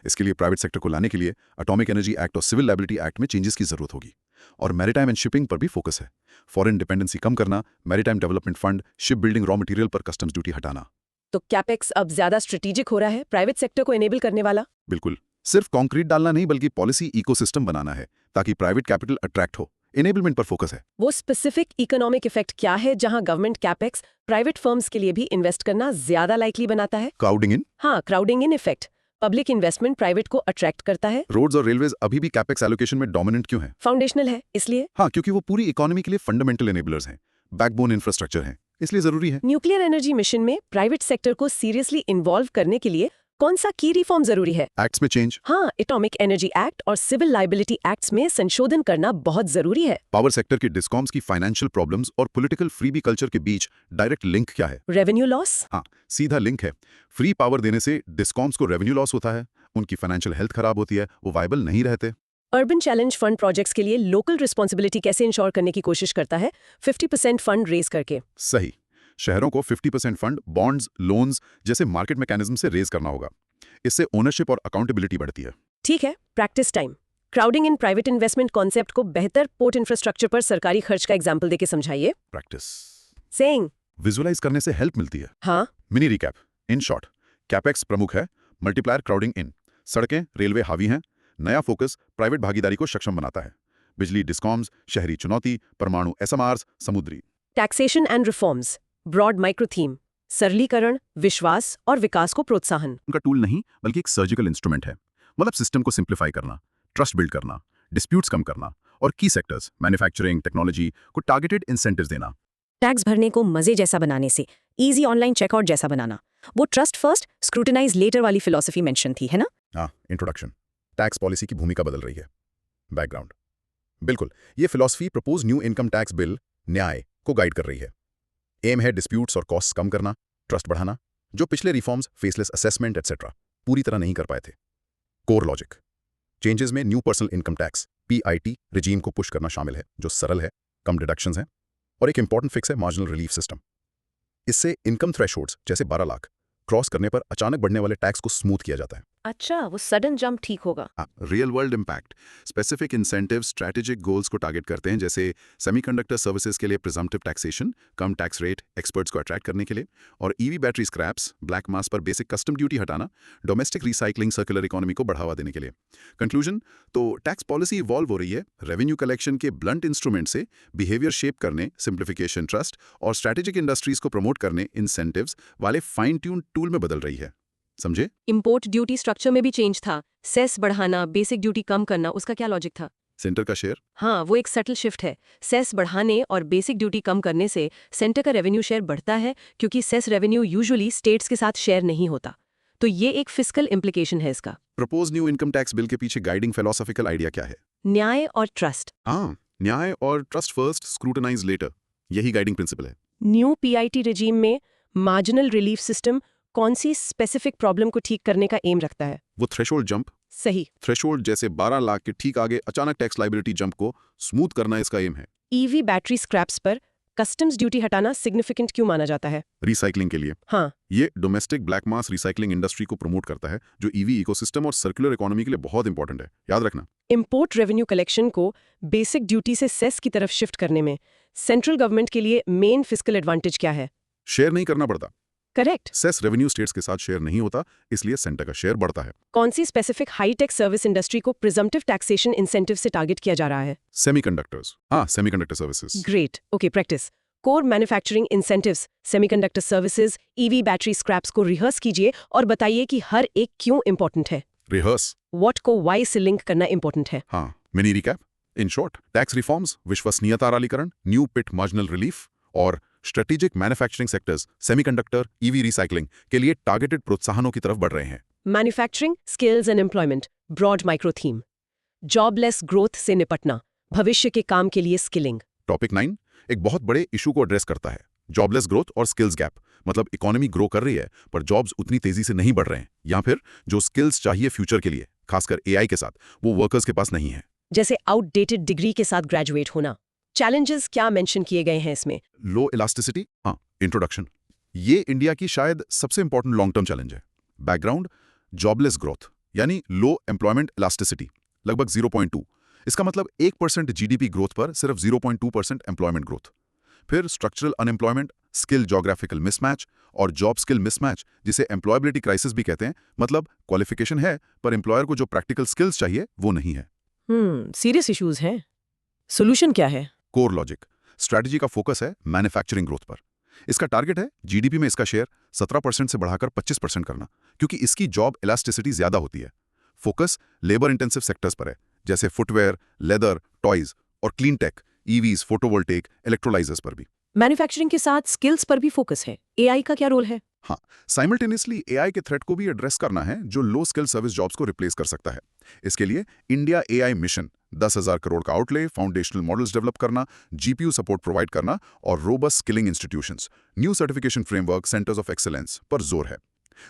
इसके लिए प्राइवेट सेक्टर को लाने के लिए एटॉमिक एनर्जी एक्ट और सिविल लायबिलिटी एक्ट में चेंजेस की जरूरत होगी। और मैरीटाइम एंड शिपिंग पर भी फोकस है, फॉरेन डिपेंडेंसी कम करना, maritime development fund, ship building raw material पर कस्टम्स ड्यूटी हटाना। तो कैपेक्स अब ज्यादा स्ट्रेटेजिक हो रहा है, प्राइवेट सेक्टर को एनेबल करने वाला। बिल्कुल, सिर्फ कंक्रीट डालना नहीं बल्कि पॉलिसी इकोसिस्टम बनाना है ताकि प्राइवेट कैपिटल अट्रैक्ट हो। एनेबलमेंट पर फोकस है। वो स्पेसिफिक इकोनॉमिक इफेक्ट क्या है जहां गवर्नमेंट कैपेक्स प्राइवेट फर्म्स के लिए भी इन्वेस्ट करना ज्यादा लाइकली बनाता है? क्राउडिंग इन, हाँ, crowding in effect. Public investment private को अट्रैक्ट करता है। रोड्स और रेलवेज अभी भी कैपेक्स एलोकेशन में डोमिनेंट क्यों है? फाउंडेशनल है इसलिए। हाँ, क्योंकि वो पूरी इकोनॉमी के लिए फंडामेंटल एनेबलर्स हैं, बैकबोन इंफ्रास्ट्रक्चर हैं, इसलिए जरूरी है। न्यूक्लियर एनर्जी मिशन में प्राइवेट सेक्टर को सीरियसली इन्वॉल्व करने के लिए कौन सा की रिफॉर्म जरूरी है? एक्ट्स में चेंज, हाँ, एटॉमिक एनर्जी एक्ट और सिविल लायबिलिटी एक्ट्स में संशोधन करना बहुत जरूरी है। पावर सेक्टर के डिस्कॉम्स की फाइनेंशियल प्रॉब्लम्स और पॉलिटिकल फ्रीबी कल्चर के बीच डायरेक्ट लिंक क्या है? Revenue loss. हाँ, सीधा लिंक है। फ्री पावर देने से डिस्कॉम्स को रेवेन्यू लॉस होता है, उनकी फाइनेंशियल हेल्थ खराब होती है, वो वायबल नहीं रहते। अर्बन चैलेंज फंड प्रोजेक्ट्स के लिए लोकल रिस्पॉन्सिबिलिटी कैसे इंश्योर करने की कोशिश करता है? 50% फंड रेज करके। सही, शहरों को 50% फंड बॉन्ड्स, लोन्स जैसे मार्केट मैकेनिज्म से रेज करना होगा। इससे ओनरशिप और अकाउंटेबिलिटी बढ़ती है। ठीक है, practice time. Crowding in private investment concept को बेहतर पोर्ट इंफ्रास्ट्रक्चर पर सरकारी खर्च का एग्जाम्पल देके समझाइए। Practice saying. विजुअलाइज करने से हेल्प मिलती है। हाँ, mini recap, in short, capex प्रमुख है, मल्टीप्लायर क्राउडिंग इन, सड़कें रेलवे हावी हैं, नया फोकस प्राइवेट भागीदारी को सक्षम बनाता है, बिजली डिस्कॉम्स, शहरी चुनौती, परमाणु एसएमआर्स, समुद्री। Taxation and reforms, broad micro theme, सरलीकरण, विश्वास और विकास को प्रोत्साहन। उनका टूल नहीं बल्कि एक सर्जिकल इंस्ट्रूमेंट है, मतलब सिस्टम को सिंप्लीफाई करना, ट्रस्ट बिल्ड करना, डिस्प्यूट्स कम करना और की सेक्टर्स मैन्युफैक्चरिंग, टेक्नोलॉजी को टारगेटेड इंसेंटिव्स देना। टैक्स भरने को मजे जैसा बनाने से इजी ऑनलाइन चेकआउट जैसा बनाना, वो ट्रस्ट फर्स्ट स्क्रूटिनाइज लेटर वाली फिलॉसफी मेंशन थी, है ना? हाँ, इंट्रोडक्शन। टैक्स पॉलिसी की भूमिका बदल रही है। बैकग्राउंड, बिल्कुल, ये philosophy propose new income tax bill न्याय को गाइड कर रही है। एम है डिस्प्यूट्स और कॉस्ट कम करना, ट्रस्ट बढ़ाना, जो पिछले रिफॉर्म्स, फेसलेस असेसमेंट एटसेट्रा पूरी तरह नहीं कर पाए थे। कोर लॉजिक, चेंजेस में new personal income tax PIT regime को पुश करना शामिल है, जो सरल है, कम डिडक्शंस हैं, और एक इंपॉर्टेंट फिक्स है मार्जिनल रिलीफ सिस्टम। इससे इनकम थ्रेशोल्ड्स जैसे 12 लाख क्रॉस करने पर अचानक बढ़ने वाले टैक्स को स्मूथ किया जाता है। अच्छा, वो सडन जंप ठीक होगा। Real world impact, specific incentive strategic goals को टारगेट करते हैं, जैसे सेमीकंडक्टर सर्विसेज के लिए प्रिजम्प्टिव टैक्सेशन, कम टैक्स रेट एक्सपर्ट्स को अट्रैक्ट करने के लिए, और ईवी बैटरी स्क्रैप्स, ब्लैक मास पर बेसिक कस्टम ड्यूटी हटाना, डोमेस्टिक रिसाइकलिंग सर्कुलर इकोनॉमी को बढ़ावा देने के लिए। कंक्लूजन, तो टैक्स पॉलिसी इवॉल्व हो रही है, रेवेन्यू कलेक्शन के ब्लंट इंस्ट्रूमेंट से बिहेवियर शेप करने, सिंप्लीफिकेशन, ट्रस्ट और स्ट्रैटेजिक इंडस्ट्रीज को प्रमोट करने इंसेंटिव्स वाले फाइन ट्यून टूल में बदल रही है। समझे? इंपोर्ट ड्यूटी स्ट्रक्चर में भी चेंज था, सेस बढ़ाना, बेसिक ड्यूटी कम करना, उसका क्या लॉजिक था? सेंटर का शेयर। हाँ, वो एक सटल शिफ्ट है। सेस बढ़ाने और बेसिक ड्यूटी कम करने से सेंटर का रेवेन्यू शेयर बढ़ता है, क्योंकि सेस रेवेन्यू यूजुअली स्टेट्स के साथ शेयर नहीं होता। तो ये एक फिस्कल इम्प्लीकेशन है इसका। Propose new income tax bill के पीछे गाइडिंग फिलोसॉफिकल आइडिया क्या है? न्याय और ट्रस्ट। हाँ, न्याय और ट्रस्ट फर्स्ट, स्क्रूटनाइज लेटर, यही गाइडिंग प्रिंसिपल है। न्यू पीआईटी रिजीम में मार्जिनल रिलीफ सिस्टम कौन सी स्पेसिफिक प्रॉब्लम को ठीक करने का एम रखता है? वो थ्रेशोल्ड जंप, सही। थ्रेशोल्ड जैसे 12 लाख के ठीक आगे अचानक टैक्स लायबिलिटी जंप को स्मूथ करना इसका एम है। ईवी बैटरी स्क्रैप्स पर कस्टम्स ड्यूटी हटाना सिग्निफिकेंट क्यों माना जाता है? रिसाइकलिंग के लिए। हाँ, ये डोमेस्टिक ब्लैक मास रिसाइकलिंग इंडस्ट्री को प्रमोट करता है, जो ईवी इकोसिस्टम और सर्कुलर इकोनॉमी के लिए बहुत इंपॉर्टेंट है, याद रखना। इंपोर्ट रेवेन्यू कलेक्शन को बेसिक ड्यूटी से सेस की तरफ शिफ्ट करने में सेंट्रल गवर्नमेंट के लिए मेन फिस्कल एडवांटेज क्या है? शेयर नहीं करना पड़ता। करेक्ट। सेस रेवेन्यू स्टेट्स के साथ शेयर नहीं होता, इसलिए सेंटर का शेयर बढ़ता है। कौन सी स्पेसिफिक हाईटेक सर्विस इंडस्ट्री को प्रिजम्प्टिव टैक्सेशन इंसेंटिव से टारगेट किया जा रहा है? सेमीकंडक्टर्स। हाँ, semiconductor services. Great, okay, practice. Core manufacturing incentives, semiconductor services, EV battery scraps को रिहर्स कीजिए और बताइए कि हर एक क्यों इंपॉर्टेंट है। रिहर्स। व्हाट को वाई से लिंक करना इंपॉर्टेंट है। हाँ, mini recap. In short, tax reforms, विश्वसनीयता रालीकरण, न्यू पिट मार्जिनल रिलीफ और strategic manufacturing sectors, semiconductor, EV recycling के लिए टारगेटेड प्रोत्साहनों की तरफ बढ़ रहे हैं। Manufacturing, skills and employment, broad micro theme. Jobless growth से निपटना, भविष्य के काम के लिए स्किलिंग। टॉपिक 9 एक बहुत बड़े इशू को एड्रेस करता है, जॉबलेस ग्रोथ और स्किल्स गैप। मतलब इकोनॉमी ग्रो कर रही है पर जॉब्स उतनी तेजी से नहीं बढ़ रहे हैं, या फिर जो स्किल्स चाहिए फ्यूचर के लिए, खासकर एआई के साथ, वो वर्कर्स के पास नहीं है। जैसे आउटडेटेड डिग्री के साथ ग्रेजुएट होना। चैलेंजेस क्या मेंशन किए गए हैं इसमें? लो इलास्टिसिटी, हाँ, इंट्रोडक्शन, ये इंडिया की शायद सबसे इंपॉर्टेंट लॉन्ग टर्म चैलेंज है। बैकग्राउंड, जॉबलेस ग्रोथ यानी लो एम्प्लॉयमेंट इलास्टिसिटी लगभग 0.2। इसका मतलब 1% जीडीपी ग्रोथ पर सिर्फ 0.2% एम्प्लॉयमेंट ग्रोथ। फिर structural unemployment, skill geographical mismatch और जॉब स्किल मिसमैच, जिसे एम्प्लॉयबिलिटी क्राइसिस भी कहते हैं। मतलब क्वालिफिकेशन है पर एम्प्लॉयर को जो प्रैक्टिकल स्किल्स चाहिए वो नहीं है। सीरियस इश्यूज हैं। सोल्यूशन क्या है? कोर लॉजिक, स्ट्रैटेजी का फोकस है मैन्युफैक्चरिंग ग्रोथ पर। इसका टारगेट है जीडीपी में इसका शेयर 17% से बढ़ाकर 25% करना, क्योंकि इसकी जॉब इलास्टिसिटी ज्यादा होती है। फोकस लेबर इंटेंसिव सेक्टर्स पर है, जैसे फुटवेयर, लेदर, टॉयज और clean tech, EVs, photovoltaic, electrolysers पर भी। मैन्युफैक्चरिंग के साथ स्किल्स पर भी फोकस है। एआई का क्या रोल है? हाँ, साइमल्टेनियसली एआई के थ्रेट को भी एड्रेस करना है जो लो स्किल सर्विस जॉब्स को रिप्लेस कर सकता है। इसके लिए इंडिया एआई मिशन, 10,000 करोड़ का आउटले, फाउंडेशनल मॉडल्स डेवलप करना, जीपीयू सपोर्ट प्रोवाइड करना और robust skilling institutions, new certification framework, centres of excellence पर जोर है।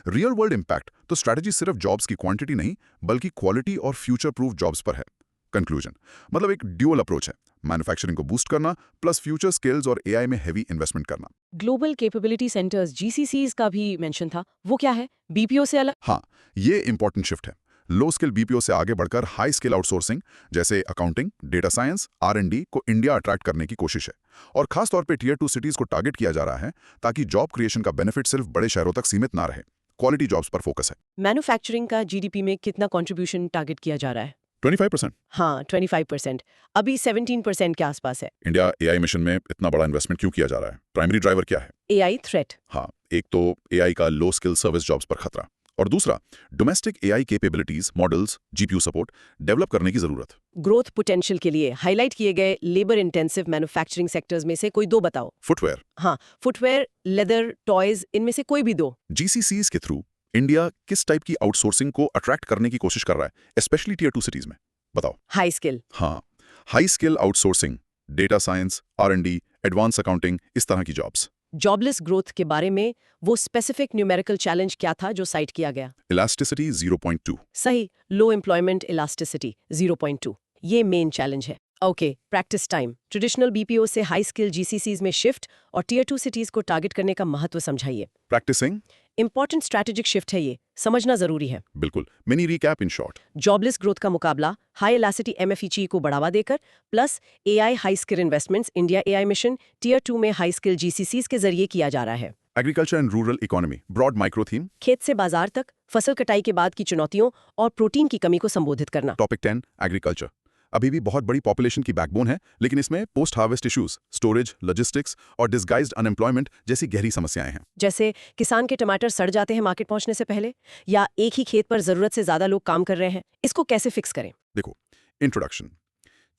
रियल वर्ल्ड इंपैक्ट तो स्ट्रैटेजी सिर्फ जॉब्स की क्वांटिटी नहीं बल्कि क्वालिटी और फ्यूचर प्रूफ जॉब्स पर है। कंक्लूजन, मतलब एक ड्यूअल अप्रोच है, मैन्युफैक्चरिंग को बूस्ट करना प्लस फ्यूचर स्किल्स और एआई में हेवी इन्वेस्टमेंट करना। ग्लोबल कैपेबिलिटी सेंटर्स जीसीसीज का भी मेंशन था, वो क्या है? बीपीओ से अलग? हाँ, ये इंपॉर्टेंट शिफ्ट है। लो स्किल बीपीओ से आगे बढ़कर हाई स्किल आउटसोर्सिंग जैसे अकाउंटिंग, डेटा साइंस, R&D को इंडिया अट्रैक्ट करने की कोशिश है। और खास तौर पे टियर 2 सिटीज को टारगेट किया जा रहा है ताकि जॉब क्रिएशन का बेनिफिट सिर्फ बड़े शहरों तक सीमित ना रहे। क्वालिटी जॉब्स पर फोकस है। मैन्युफैक्चरिंग का जीडीपी में कितना कंट्रीब्यूशन टारगेट किया जा रहा है? 25%। हाँ, 25%। अभी 17% के आसपास है। इंडिया एआई मिशन में इतना बड़ा इन्वेस्टमेंट क्यों किया जा रहा है? प्राइमरी ड्राइवर क्या है? AI threat. हाँ, एक तो एआई का लो स्किल सर्विस जॉब्स पर खतरा, और दूसरा domestic AI capabilities, models, GPU support develop करने की जरूरत। ग्रोथ पोटेंशियल के लिए हाईलाइट किए गए लेबर इंटेंसिव मैन्युफैक्चरिंग सेक्टर्स में से कोई दो बताओ। फुटवेयर, हाँ, फुटवेयर, लेदर, टॉयज, इनमें से कोई भी दो। जीसीसीज के थ्रू इंडिया किस टाइप की आउटसोर्सिंग को अट्रैक्ट करने की कोशिश कर रहा है, स्पेशली टियर 2 सिटीज में? बताओ। High skill. हाँ, high skill outsourcing, data science, R&D, advance accounting, इस तरह की जॉब्स। जॉबलेस ग्रोथ के बारे में वो स्पेसिफिक न्यूमेरिकल चैलेंज क्या था जो साइट किया गया? इलास्टिसिटी 0.2। सही, लो एम्प्लॉयमेंट इलास्टिसिटी 0.2, ये मेन चैलेंज है। Okay, practice time. Traditional BPO से हाई स्किल जीसीसीज में शिफ्ट और टियर 2 सिटीज को टारगेट करने का महत्व समझाइए। प्रैक्टिसिंग इंपॉर्टेंट स्ट्रैटेजिक शिफ्ट है, ये समझना जरूरी है। बिल्कुल। Mini recap in short. Jobless growth का मुकाबला हाई इलास्टिसिटी एमएफईजी को बढ़ावा देकर, plus AI high skill investments, India AI mission, tier 2 में हाई स्किल जीसीसीज के जरिए किया जा रहा है। Agriculture and rural economy, broad micro theme. खेत से बाजार तक, फसल कटाई के बाद की चुनौतियों और प्रोटीन की कमी को संबोधित करना। टॉपिक 10 एग्रीकल्चर, अभी भी बहुत बड़ी पॉपुलेशन की बैकबोन है, लेकिन इसमें post harvest issues, storage, logistics और डिस्गाइज्ड अनएम्प्लॉयमेंट जैसी गहरी समस्याएं हैं। जैसे किसान के टमाटर सड़ जाते हैं मार्केट पहुंचने से पहले, या एक ही खेत पर जरूरत से ज्यादा लोग काम कर रहे हैं। इसको कैसे फिक्स करें? देखो, इंट्रोडक्शन,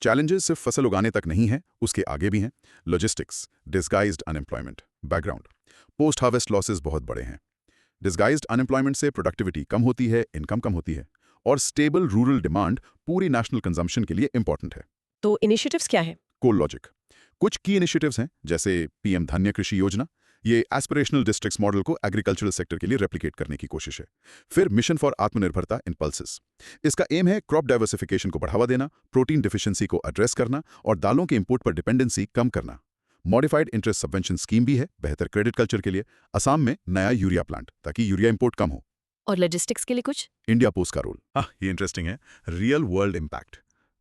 चैलेंजेस सिर्फ फसल उगाने तक नहीं है, उसके आगे भी हैं। Logistics, disguised unemployment. Background, post harvest losses बहुत बड़े हैं। डिस्गाइज्ड अनएम्प्लॉयमेंट से प्रोडक्टिविटी कम होती है, इनकम कम होती है, और स्टेबल रूरल डिमांड पूरी नेशनल कंजम्पशन के लिए इंपॉर्टेंट है। तो इनिशिएटिव्स क्या है? कोल लॉजिक, कुछ की इनिशिएटिव्स हैं जैसे पीएम धन्य कृषि योजना। ये एस्पिरेशनल डिस्ट्रिक्ट्स मॉडल को एग्रीकल्चरल सेक्टर के लिए रेप्लिकेट करने की कोशिश है। फिर मिशन फॉर आत्मनिर्भरता इन पल्सेस, इसका एम है क्रॉप डाइवर्सिफिकेशन को बढ़ावा देना, प्रोटीन डिफिशियंसी को एड्रेस करना और दालों के इंपोर्ट पर डिपेंडेंसी कम करना। मॉडिफाइड इंटरेस्ट सबवेंशन स्कीम भी है बेहतर क्रेडिट कल्चर के लिए। असम में नया यूरिया प्लांट ताकि यूरिया इंपोर्ट कम हो। और लॉजिस्टिक्स के लिए कुछ? इंडिया पोस्ट का रोल, ये इंटरेस्टिंग है। Real world impact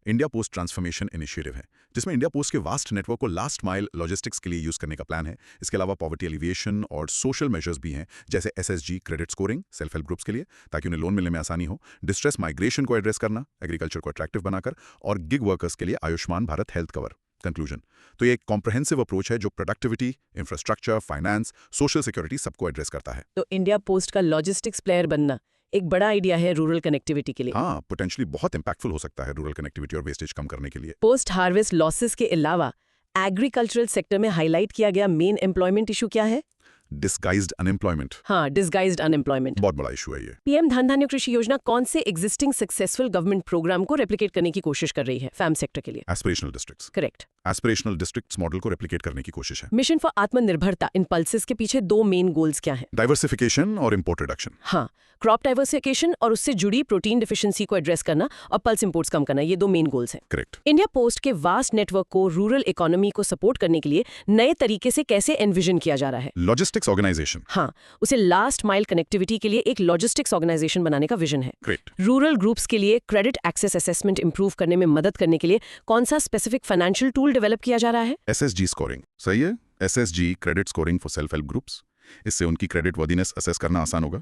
India post transformation initiative है, जिसमें इंडिया पोस्ट के वास्ट नेटवर्क को लास्ट माइल लॉजिस्टिक्स के लिए यूज करने का प्लान है। इसके अलावा पॉवर्टी एलिविएशन और सोशल मेजर्स भी हैं, जैसे SSG credit scoring self help groups के लिए ताकि उन्हें लोन मिलने में आसानी हो, डिस्ट्रेस माइग्रेशन को एड्रेस करना, एग्रीकल्चर को अट्रैक्टिव बनाकर, और गिग वर्कर्स के लिए Ayushman Bharat health cover. Conclusion, तो ये एक कॉम्प्रहेंसिव अप्रोच है जो productivity, infrastructure, finance, social security सबको एड्रेस करता है। तो इंडिया पोस्ट का लॉजिस्टिक्स प्लेयर बनना एक बड़ा आइडिया है रूरल कनेक्टिविटी के लिए। हाँ, पोटेंशियली बहुत इंपैक्टफुल हो सकता है रूरल कनेक्टिविटी और वेस्टेज कम करने के लिए। पोस्ट हार्वेस्ट लॉसेस के अलावा एग्रीकल्चरल सेक्टर में हाईलाइट किया गया मेन एम्प्लॉयमेंट इशू क्या है? डिस्गाइज्ड अनएम्प्लॉयमेंट हाँ, डिस्गाइज्ड अनएम्प्लॉयमेंट। बहुत बड़ा इशू है ये। पीएम धन धान्य कृषि योजना कौन से एग्जिस्टिंग सक्सेसफुल गवर्नमेंट प्रोग्राम को रेप्लिकेट करने की कोशिश कर रही है फार्म सेक्टर के लिए? Aspirational districts. Correct. Aspirational districts model को रेप्लिकेट करने की कोशिश है। मिशन फॉर आत्मनिर्भरता इन पल्सेस के पीछे दो मेन गोल्स क्या हैं? डाइवर्सिफिकेशन और इम्पोर्ट रिडक्शन। हाँ, क्रॉप डाइवर्सिफिकेशन और उससे जुड़ी प्रोटीन डिफिशिएंसी को एड्रेस करना और पल्स इंपोर्ट्स कम करना, ये दो मेन गोल्स हैं। करेक्ट। इंडिया पोस्ट के वास्ट नेटवर्क को रूरल इकोनॉमी को सपोर्ट करने के लिए नए तरीके से कैसे एनविजन किया जा रहा है? Logistics organisation. हाँ, उसे लास्ट माइल कनेक्टिविटी के लिए एक लॉजिस्टिक्स ऑर्गेनाइजेशन बनाने का विजन है। ग्रेट। रूरल ग्रुप्स के लिए क्रेडिट एक्सेस असेसमेंट इंप्रूव करने में मदद करने के लिए कौन सा स्पेसिफिक फाइनेंशियल टूल डेवलप किया जा रहा है? SSG scoring. सही है, SSG credit scoring for self help groups. इससे उनकी क्रेडिट वर्दीनेस असेस करना आसान होगा।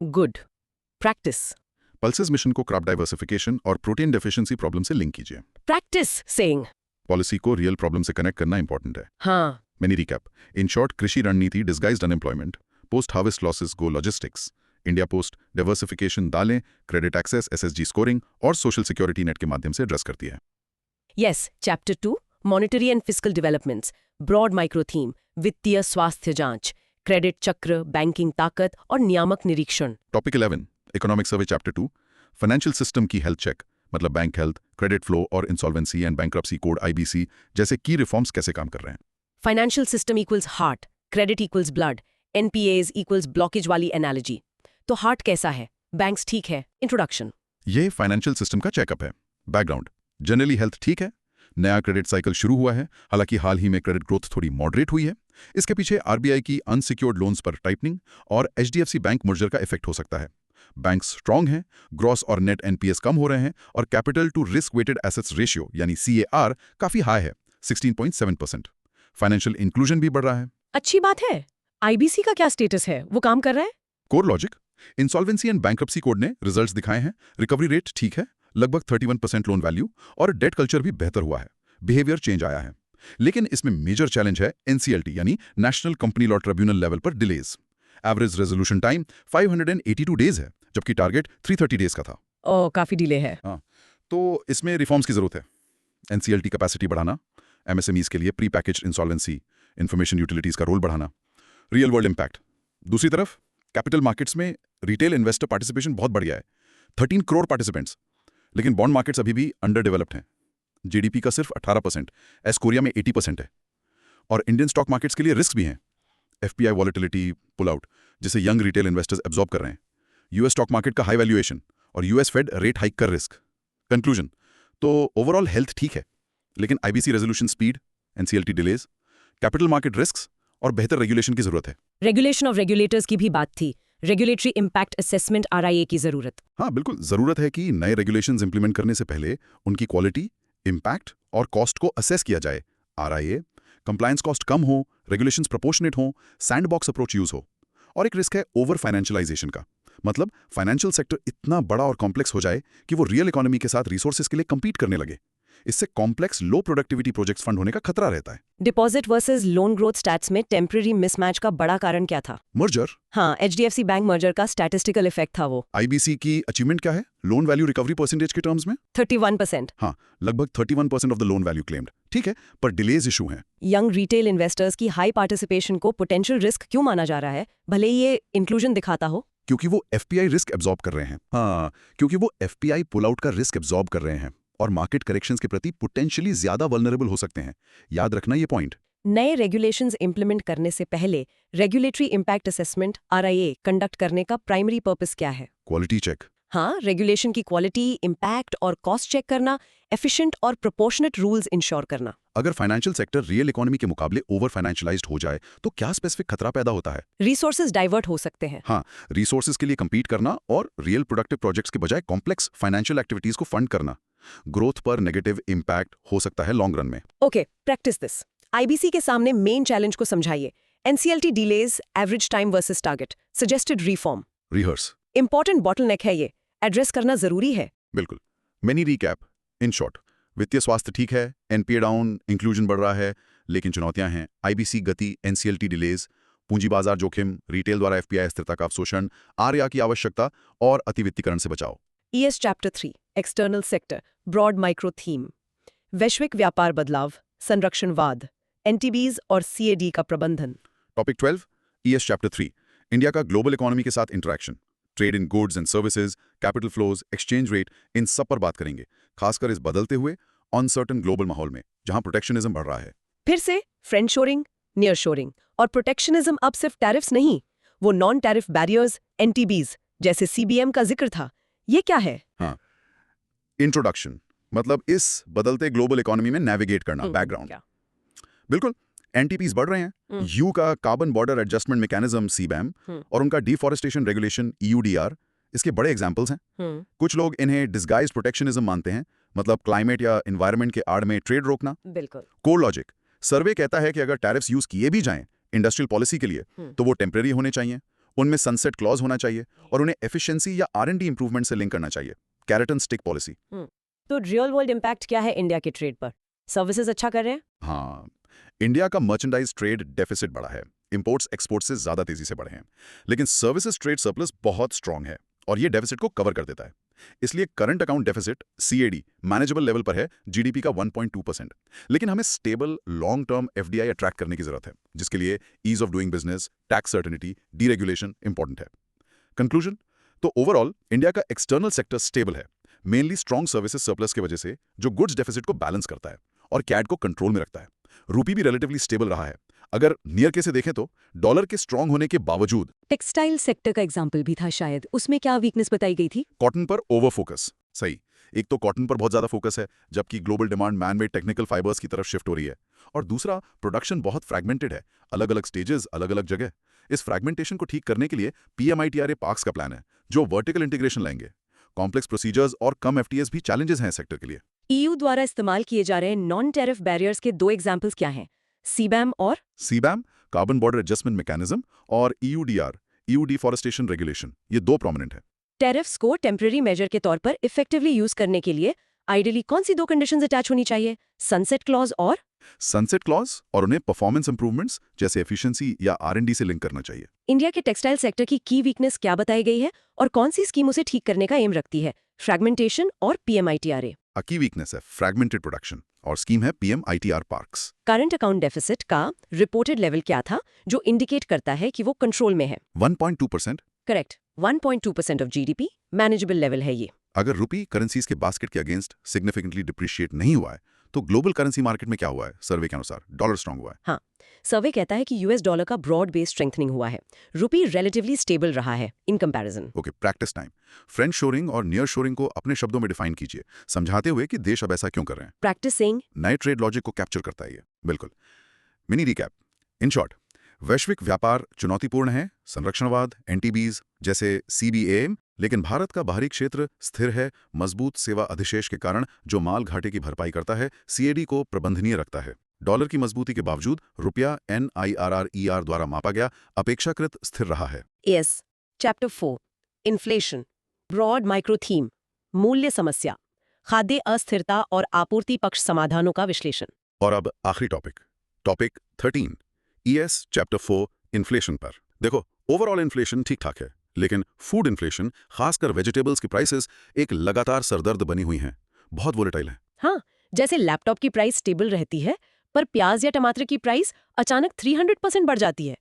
Good practice. पल्सेस मिशन को क्रॉप डाइवर्सिफिकेशन और प्रोटीन डेफिशिएंसी प्रॉब्लम से लिंक कीजिए। Practice saying. पॉलिसी को रियल प्रॉब्लम से कनेक्ट करना इंपॉर्टेंट है। हाँ, मिनी रिकैप। इन शॉर्ट, कृषि रणनीति disguised unemployment, post harvest losses go logistics, India post diversification दालें, क्रेडिट एक्सेस, एसएसजी स्कोरिंग और सोशल सिक्योरिटी नेट के माध्यम से एड्रेस करती है। Yes. Chapter 2 monetary and fiscal developments, broad micro theme, वित्तीय स्वास्थ्य जांच, क्रेडिट चक्र, बैंकिंग ताकत और नियामक निरीक्षण। Topic 11 economic survey chapter 2 financial system की हेल्थ चेक, मतलब बैंक हेल्थ, क्रेडिट फ्लो और insolvency and bankruptcy code IBC जैसे की रिफॉर्म्स कैसे काम कर रहे हैं। Financial system equals heart, credit equals blood, NPAs equals blockage वाली एनालॉजी। तो हार्ट कैसा है, बैंक्स ठीक है? इंट्रोडक्शन। ये फाइनेंशियल सिस्टम का चेकअप है। बैकग्राउंड, जनरली हेल्थ ठीक है, नया क्रेडिट साइकिल शुरू हुआ है, हालांकि हाल ही में क्रेडिट ग्रोथ थोड़ी मॉडरेट हुई है। इसके पीछे आरबीआई की अनसिक्योर्ड लोन्स पर टाइटनिंग और एचडीएफसी बैंक मर्जर का इफेक्ट हो सकता है। बैंक्स स्ट्रांग हैं, ग्रॉस और नेट एनपीएस कम हो रहे हैं और capital to risk weighted assets ratio यानी सीएआर काफी हाई है, 16.7%। फाइनेंशियल इंक्लूजन भी बढ़ रहा है। अच्छी बात है। आईबीसी का क्या स्टेटस है, वो काम कर रहा है? Core logic, insolvency and bankruptcy code ने रिजल्ट्स दिखाए हैं। रिकवरी रेट ठीक है, लगभग 31% लोन वैल्यू, और डेट कल्चर भी बेहतर हुआ है, बिहेवियर चेंज आया है। लेकिन इसमें मेजर चैलेंज है एनसीएलटी यानी national company law tribunal level पर delays. Average resolution time 582 days है, जबकि टारगेट 330 डेज का था। ओह, काफी डिले है। हाँ, तो इसमें रिफॉर्म्स की जरूरत है। एनसीएलटी कैपेसिटी बढ़ाना, एमएसएमईज के लिए pre package insolvency, information utilities का रोल बढ़ाना, रियल वर्ल्ड इंपैक्ट। दूसरी तरफ कैपिटल मार्केट्स में रिटेल इन्वेस्टर पार्टिसिपेशन बहुत बढ़ गया है, 13 करोड़ पार्टिसिपेंट्स। लेकिन बॉन्ड मार्केट्स अभी भी अंडर डेवलप्ड हैं, जीडीपी का सिर्फ 18%, एस कोरिया में 80% है। और इंडियन स्टॉक मार्केट्स के लिए रिस्क भी हैं, एफपीआई वॉलेटिलिटी, पुल आउट, जिसे यंग रिटेल इन्वेस्टर्स एब्जॉर्ब कर रहे हैं, यूएस स्टॉक मार्केट का हाई वैल्यूएशन और यूएस फेड रेट हाइक कर रिस्क। कंक्लूजन, तो ओवरऑल हेल्थ ठीक है, लेकिन IBC resolution speed, NCLT delays, capital market risks और बेहतर रेगुलेशन की जरूरत है। रेगुलेशन ऑफ रेगुलेटर्स की भी बात थी, रेगुलेटरी इम्पैक्ट असेसमेंट आरआईए की जरूरत। हाँ, बिल्कुल जरूरत है कि नए रेगुलेशंस इंप्लीमेंट करने से पहले उनकी क्वालिटी, इम्पैक्ट और कॉस्ट को असेस किया जाए। आरआईए, कंप्लायंस कॉस्ट कम हो, रेगुलेशंस प्रोपोर्शनेट हो, सैंडबॉक्स अप्रोच यूज हो। और एक रिस्क है ओवर फाइनेंशियलाइजेशन का, मतलब फाइनेंशियल सेक्टर इतना बड़ा और कॉम्प्लेक्स हो जाए कि वो रियल इकोनॉमी के साथ रिसोर्सेज के लिए compete करने लगे। इससे कॉम्प्लेक्स लो प्रोडक्टिविटी प्रोजेक्ट्स फंड होने का खतरा रहता है। Deposit versus loan growth stats में टेम्पररी मिसमैच का बड़ा कारण क्या था? मर्जर। हाँ, एचडीएफसी बैंक मर्जर का स्टैटिस्टिकल इफेक्ट था वो। आईबीसी की अचीवमेंट क्या है लोन वैल्यू रिकवरी परसेंटेज के टर्म्स में? 31%। हाँ, लगभग 31% of the loan value claimed. ठीक है, पर डिलेज इशू है। यंग रिटेल इन्वेस्टर्स की हाई पार्टिसिपेशन को पोटेंशियल रिस्क क्यों माना जा रहा है, भले ही ये इंक्लूजन दिखाता हो? क्योंकि वो एफपीआई रिस्क एब्जॉर्ब कर रहे हैं। हाँ, क्योंकि वो एफपीआई पुल आउट का रिस्क एब्जॉर्ब कर रहे हैं और मार्केट करेक्शंस के प्रति पोटेंशियली ज्यादा वल्नरेबल हो सकते हैं। याद रखना ये पॉइंट। नए रेगुलेशंस इंप्लीमेंट करने से पहले regulatory impact assessment RIA conduct करने का प्राइमरी पर्पस क्या है? Quality check. हाँ, रेगुलेशन की क्वालिटी, इम्पैक्ट और कॉस्ट चेक करना, एफिशिएंट और प्रोपोर्शनेट रूल्स इंश्योर करना। अगर फाइनेंशियल सेक्टर रियल इकोनॉमी के मुकाबले ओवर फाइनेंशियलाइज्ड हो जाए तो क्या स्पेसिफिक खतरा पैदा होता है? रिसोर्सेज डाइवर्ट हो सकते हैं। हाँ, रिसोर्सेज के लिए compete करना और रियल प्रोडक्टिव प्रोजेक्ट्स के बजाय कॉम्प्लेक्स फाइनेंशियल एक्टिविटीज को फंड करना। ग्रोथ पर नेगेटिव इम्पैक्ट हो सकता है लॉन्ग रन में। Okay, practice this. आईबीसी के सामने मेन चैलेंज को समझाइए। NCLT delays, average time versus target, suggested reform. Rehearse. Important bottleneck है, ये एड्रेस करना जरूरी है। बिल्कुल। Mini recap. इन शॉर्ट, वित्तीय स्वास्थ्य ठीक है, एनपीए डाउन, इंक्लूजन बढ़ रहा है, लेकिन चुनौतियां हैं। आईबीसी गति, एनसीएलटी डिलेज, पूंजी बाजार जोखिम, रिटेल द्वारा एफपीआई स्थिरता का अवशोषण, आरया की आवश्यकता और अतिवित्तीकरण से बचाव। ES chapter 3 external sector broad micro theme वैश्विक व्यापार बदलाव संरक्षणवाद एनटीबीज और CAD का प्रबंधन। टॉपिक 12 ES चैप्टर 3 इंडिया का ग्लोबल इकोनॉमी के साथ interaction, trade in goods and services, capital flows, exchange rate, इन सब पर बात करेंगे, खासकर इस बदलते हुए अनसर्टन ग्लोबल माहौल में जहां प्रोटेक्शनिज्म बढ़ रहा है। फिर से फ्रेंड शोरिंग, नियर शोरिंग और प्रोटेक्शनिज्म अब सिर्फ टैरिफ्स नहीं, वो नॉन टैरिफ बैरियर्स एनटीबीज जैसे CBM का जिक्र था। ये क्या है? हाँ, इंट्रोडक्शन मतलब इस बदलते ग्लोबल इकोनॉमी में नेविगेट करना, बैकग्राउंड। क्या? बिल्कुल, एनटीपीज बढ़ रहे हैं। यू का carbon border adjustment mechanism CBAM और उनका डिफॉरेस्टेशन रेगुलेशन EUDR इसके बड़े एग्जांपल्स हैं। कुछ लोग इन्हें डिस्गाइज प्रोटेक्शनिज्म मानते हैं, मतलब क्लाइमेट या एनवायरनमेंट के आड़ में ट्रेड रोकना। बिल्कुल। कोर लॉजिक सर्वे कहता है कि अगर टैरिफ्स यूज किए भी जाएं इंडस्ट्रियल पॉलिसी के लिए तो वो टेम्परेरी होने चाहिए, उनमें सनसेट क्लॉज होना चाहिए और उन्हें एफिशिएंसी या R&D इंप्रूवमेंट से लिंक करना चाहिए। Carrot and stick policy. तो रियल वर्ल्ड इम्पैक्ट क्या है इंडिया के ट्रेड पर? सर्विसेज अच्छा कर रहे हैं? हाँ, इंडिया का मर्चेंडाइज ट्रेड डेफिसिट बढ़ा है, इंपोर्ट्स एक्सपोर्ट्स से ज्यादा तेजी से बढ़े हैं, लेकिन सर्विसेज ट्रेड सरप्लस बहुत स्ट्रांग है और ये डेफिसिट को कवर कर देता है। इसलिए current account deficit CAD manageable level पर है, GDP का 1.2%। लेकिन हमें stable long term FDI attract करने की जरूरत है, जिसके लिए ease of doing business, tax certainty, deregulation important है। कंक्लूजन, तो ओवरऑल इंडिया का एक्सटर्नल सेक्टर स्टेबल है, मेनली स्ट्रॉन्ग सर्विसेज सरप्लस की वजह से, जो गुड्स डेफिसिट को बैलेंस करता है और कैड को कंट्रोल में रखता है। रूपी भी रिलेटिवली स्टेबल रहा है। अगर नियर के से देखें तो डॉलर के स्ट्रांग होने के बावजूद। टेक्सटाइल सेक्टर का एग्जाम्पल भी था शायद, उसमें क्या वीकनेस बताई गई थी? कॉटन पर ओवर फोकस। सही, एक तो कॉटन पर बहुत ज्यादा फोकस है, जबकि global demand man made technical fibres की तरफ शिफ्ट हो रही है। और दूसरा, प्रोडक्शन बहुत फ्रैगमेंटेड है, अलग अलग स्टेजेस, अलग अलग जगह। इस फ्रैगमेंटेशन को ठीक करने के लिए PMITRA पार्क्स का प्लान है, जो वर्टिकल इंटीग्रेशन लाएंगे। कॉम्प्लेक्स प्रोसीजर्स और कम FTAs भी चैलेंजेस हैं सेक्टर के लिए। EU द्वारा इस्तेमाल किए जा रहे नॉन टैरिफ बैरियर्स के दो एग्जाम्पल्स क्या हैं? CBAM और CBAM carbon border adjustment mechanism और EUDR EU डिफॉरेस्टेशन रेगुलेशन, ये दो प्रोमिनेंट है। टैरिफ्स को टेम्पररी मेजर के तौर पर इफेक्टिवली यूज करने के लिए आइडियली कौन सी दो कंडीशंस अटैच होनी चाहिए? सनसेट क्लॉज और सनसेट क्लॉज, और उन्हें परफॉर्मेंस इंप्रूवमेंट्स जैसे एफिशिएंसी या R&D से लिंक करना चाहिए। इंडिया के टेक्सटाइल सेक्टर की वीकनेस क्या बताई गई है और कौन सी स्कीम उसे ठीक करने का एम रखती है? फ्रैगमेंटेशन और PMITRA। की वीकनेस है फ्रैगमेंटेड प्रोडक्शन और स्कीम है PMITR parks. Current account deficit का रिपोर्टेड लेवल क्या था, जो इंडिकेट करता है कि वो कंट्रोल में है? 1.2%। Correct, 1.2% of GDP manageable level है ये। अगर रुपी करेंसीज के बास्केट के अगेंस्ट सिग्निफिकेंटली डिप्रिशिएट नहीं हुआ है तो ग्लोबल करेंसी मार्केट में क्या हुआ है? सर्वे के अनुसार डॉलर स्ट्रांग हुआ है। हाँ, सर्वे कहता है कि US डॉलर का ब्रॉड बेस स्ट्रेंथनिंग हुआ है, रुपी रिलेटिवली स्टेबल रहा है in comparison. Okay, practice time. Friend shoring और नियर शोरिंग को अपने शब्दों में डिफाइन कीजिए, समझाते हुए कि देश अब ऐसा क्यों कर रहे हैं। प्रैक्टिसिंग नए ट्रेड लॉजिक को कैप्चर करता है ये। बिल्कुल। Mini recap. इन शॉर्ट, वैश्विक व्यापार चुनौतीपूर्ण है, संरक्षणवाद, एनटीबीज जैसे CBAM, लेकिन भारत का बाहरी क्षेत्र स्थिर है, मजबूत सेवा अधिशेष के कारण जो माल घाटे की भरपाई करता है, CAD को प्रबंधनीय रखता है। डॉलर की मजबूती के बावजूद रुपया NIRR द्वारा मापा गया अपेक्षाकृत स्थिर रहा है। Yes. Chapter 4 inflation broad micro theme मूल्य समस्या, खाद्य अस्थिरता और आपूर्ति पक्ष समाधानों का विश्लेषण। और अब आखिरी टॉपिक 13 ES चैप्टर 4 इन्फ्लेशन पर। देखो, ओवरऑल इन्फ्लेशन ठीक ठाक है, लेकिन फूड इन्फ्लेशन, खासकर वेजिटेबल्स की प्राइसेस एक लगातार सरदर्द बनी हुई हैं, बहुत वोलेटाइल है। हाँ, जैसे लैपटॉप की प्राइस स्टेबल रहती है, पर प्याज या टमाटर की प्राइस अचानक 300% बढ़ जाती है।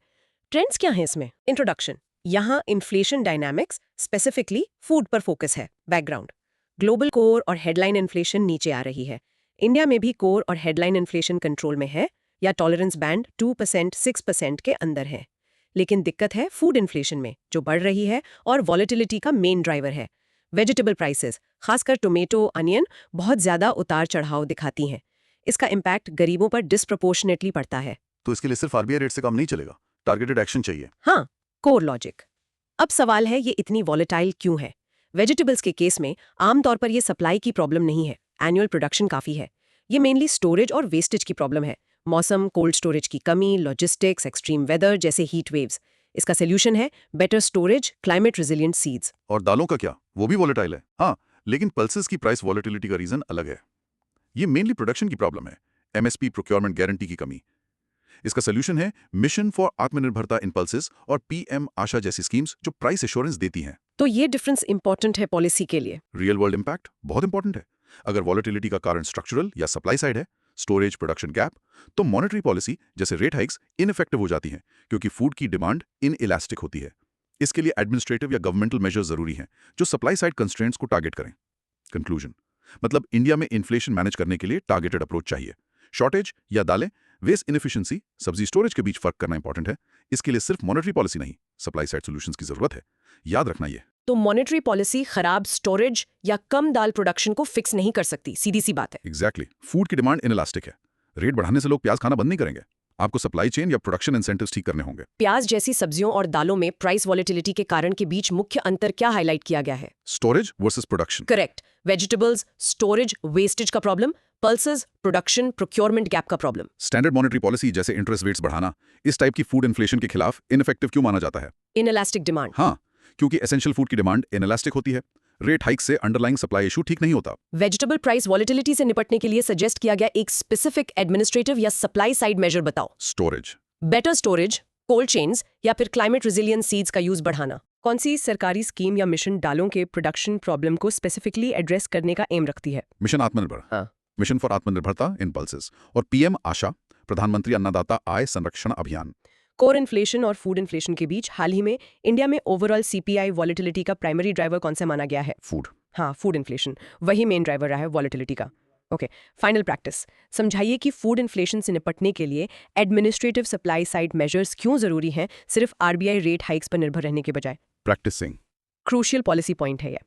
ट्रेंड्स क्या हैं इसमें? इंट्रोडक्शन, यहाँ इन्फ्लेशन डायनामिक्स स्पेसिफिकली फूड पर फोकस है। बैकग्राउंड, ग्लोबल कोर और हेडलाइन इन्फ्लेशन नीचे आ रही है। इंडिया में भी कोर और हेडलाइन इन्फ्लेशन कंट्रोल में है या टॉलरेंस बैंड 2% 6% के अंदर है। लेकिन दिक्कत है फूड इन्फ्लेशन में, जो बढ़ रही है और वॉलेटिलिटी का मेन ड्राइवर है। वेजिटेबल प्राइसेस, खासकर टोमेटो, अनियन, बहुत ज्यादा उतार चढ़ाव दिखाती हैं। इसका इम्पैक्ट गरीबों पर डिस्प्रपोर्शनेटली पड़ता है। तो इसके लिए सिर्फ RBI रेट से काम नहीं चलेगा, टारगेटेड एक्शन चाहिए। हाँ, कोर लॉजिक। अब सवाल है, ये इतनी वॉलेटाइल क्यों है? वेजिटेबल्स के केस में आमतौर पर ये सप्लाई की प्रॉब्लम नहीं है, एनुअल प्रोडक्शन काफी है। ये मेनली स्टोरेज और वेस्टेज की प्रॉब्लम है। मौसम, कोल्ड स्टोरेज की कमी, लॉजिस्टिक्स, एक्सट्रीम वेदर जैसे हीट वेव्स। इसका सोल्यूशन है better storage, climate resilient seeds. और दालों का क्या? वो भी वॉलेटाइल है। हाँ, लेकिन पल्सेस की प्राइस वॉलेटिलिटी का रीजन अलग है। ये मेनली प्रोडक्शन की प्रॉब्लम है, MSP प्रोक्योरमेंट गारंटी की कमी। इसका सोल्यूशन है मिशन फॉर आत्मनिर्भरता इम्पल्सेस और पीएम आशा जैसी स्कीम्स जो प्राइस एश्योरेंस देती हैं। तो ये डिफरेंस इंपॉर्टेंट है पॉलिसी के लिए। रियल वर्ल्ड इम्पैक्ट बहुत इंपॉर्टेंट है। अगर वॉलेटिलिटी का कारण स्ट्रक्चरल या सप्लाई साइड है, स्टोरेज प्रोडक्शन गैप, तो मॉनेटरी पॉलिसी जैसे रेट हाइक्स इनइफेक्टिव हो जाती हैं क्योंकि फूड की डिमांड इनइलास्टिक होती है। इसके लिए एडमिनिस्ट्रेटिव या गवर्नमेंटल मेजर्स जरूरी हैं जो सप्लाई साइड कंस्ट्रेंट्स को टारगेट करें। कंक्लूजन मतलब इंडिया में इन्फ्लेशन मैनेज करने के लिए टारगेटेड अप्रोच चाहिए। शॉर्टेज या दालें, वेस्ट इनएफिशिएंसी, सब्जी स्टोरेज के बीच फर्क करना इंपॉर्टेंट है। इसके लिए सिर्फ मॉनेटरी पॉलिसी नहीं, सप्लाई साइड सॉल्यूशंस की जरूरत है। याद रखना ये। तो मॉनेटरी पॉलिसी खराब स्टोरेज या कम दाल प्रोडक्शन को फिक्स नहीं कर सकती, सीधी सी बात है। एग्जैक्टली फूड की डिमांड इनइलास्टिक है। रेट बढ़ाने से लोग प्याज खाना बंद नहीं करेंगे। आपको सप्लाई चेन या प्रोडक्शन इंसेंटिव्स ठीक करने होंगे। प्याज जैसी सब्जियों और दालों में प्राइस वॉलेटिलिटी के कारण के बीच मुख्य अंतर क्या हाईलाइट किया गया है? Storage versus production. Correct. Vegetables storage wastage का problem, pulses production procurement gap का प्रॉब्लम। स्टैंडर्ड मॉनेटरी पॉलिसी जैसे इंटरेस्ट रेट्स बढ़ाना इस टाइप की फूड इन्फ्लेशन के खिलाफ इनइफेक्टिव क्यों माना जाता है? Inelastic demand. हाँ, क्योंकि एसेंशियल फूड की डिमांड इनइलास्टिक होती है। रेट हाइक से अंडरलाइंग सप्लाई इशू ठीक नहीं होता। वेजिटेबल प्राइस वॉलेटिलिटी से निपटने के लिए सजेस्ट किया गया एक स्पेसिफिक एडमिनिस्ट्रेटिव या सप्लाई साइड मेजर बताओ। Storage, better storage, cold chains या फिर क्लाइमेट रेजिलियंट सीड्स का यूज बढ़ाना। कौन सी सरकारी स्कीम या मिशन दालों के प्रोडक्शन प्रॉब्लम को स्पेसिफिकली एड्रेस करने का एम रखती है? मिशन आत्मनिर्भर, हाँ। मिशन फॉर आत्मनिर्भरता इन पल्सेस, और पीएम आशा, प्रधानमंत्री अन्नदाता आय संरक्षण अभियान। कोर इन्फ्लेशन और फूड इन्फ्लेशन के बीच हाल ही में इंडिया में ओवरऑल सीपीआई वॉलेटिलिटी का प्राइमरी ड्राइवर कौन सा माना गया है? फूड। हाँ, फूड इन्फ्लेशन वही मेन ड्राइवर रहा है वॉलेटिलिटी का। ओके, फाइनल प्रैक्टिस समझाइए कि फूड इन्फ्लेशन से निपटने के लिए एडमिनिस्ट्रेटिव सप्लाई साइड मेजर्स क्यों जरूरी हैं, सिर्फ आरबीआई रेट हाइक्स पर निर्भर रहने के बजाय। प्रैक्टिसिंग क्रूशियल पॉलिसी पॉइंट है, यह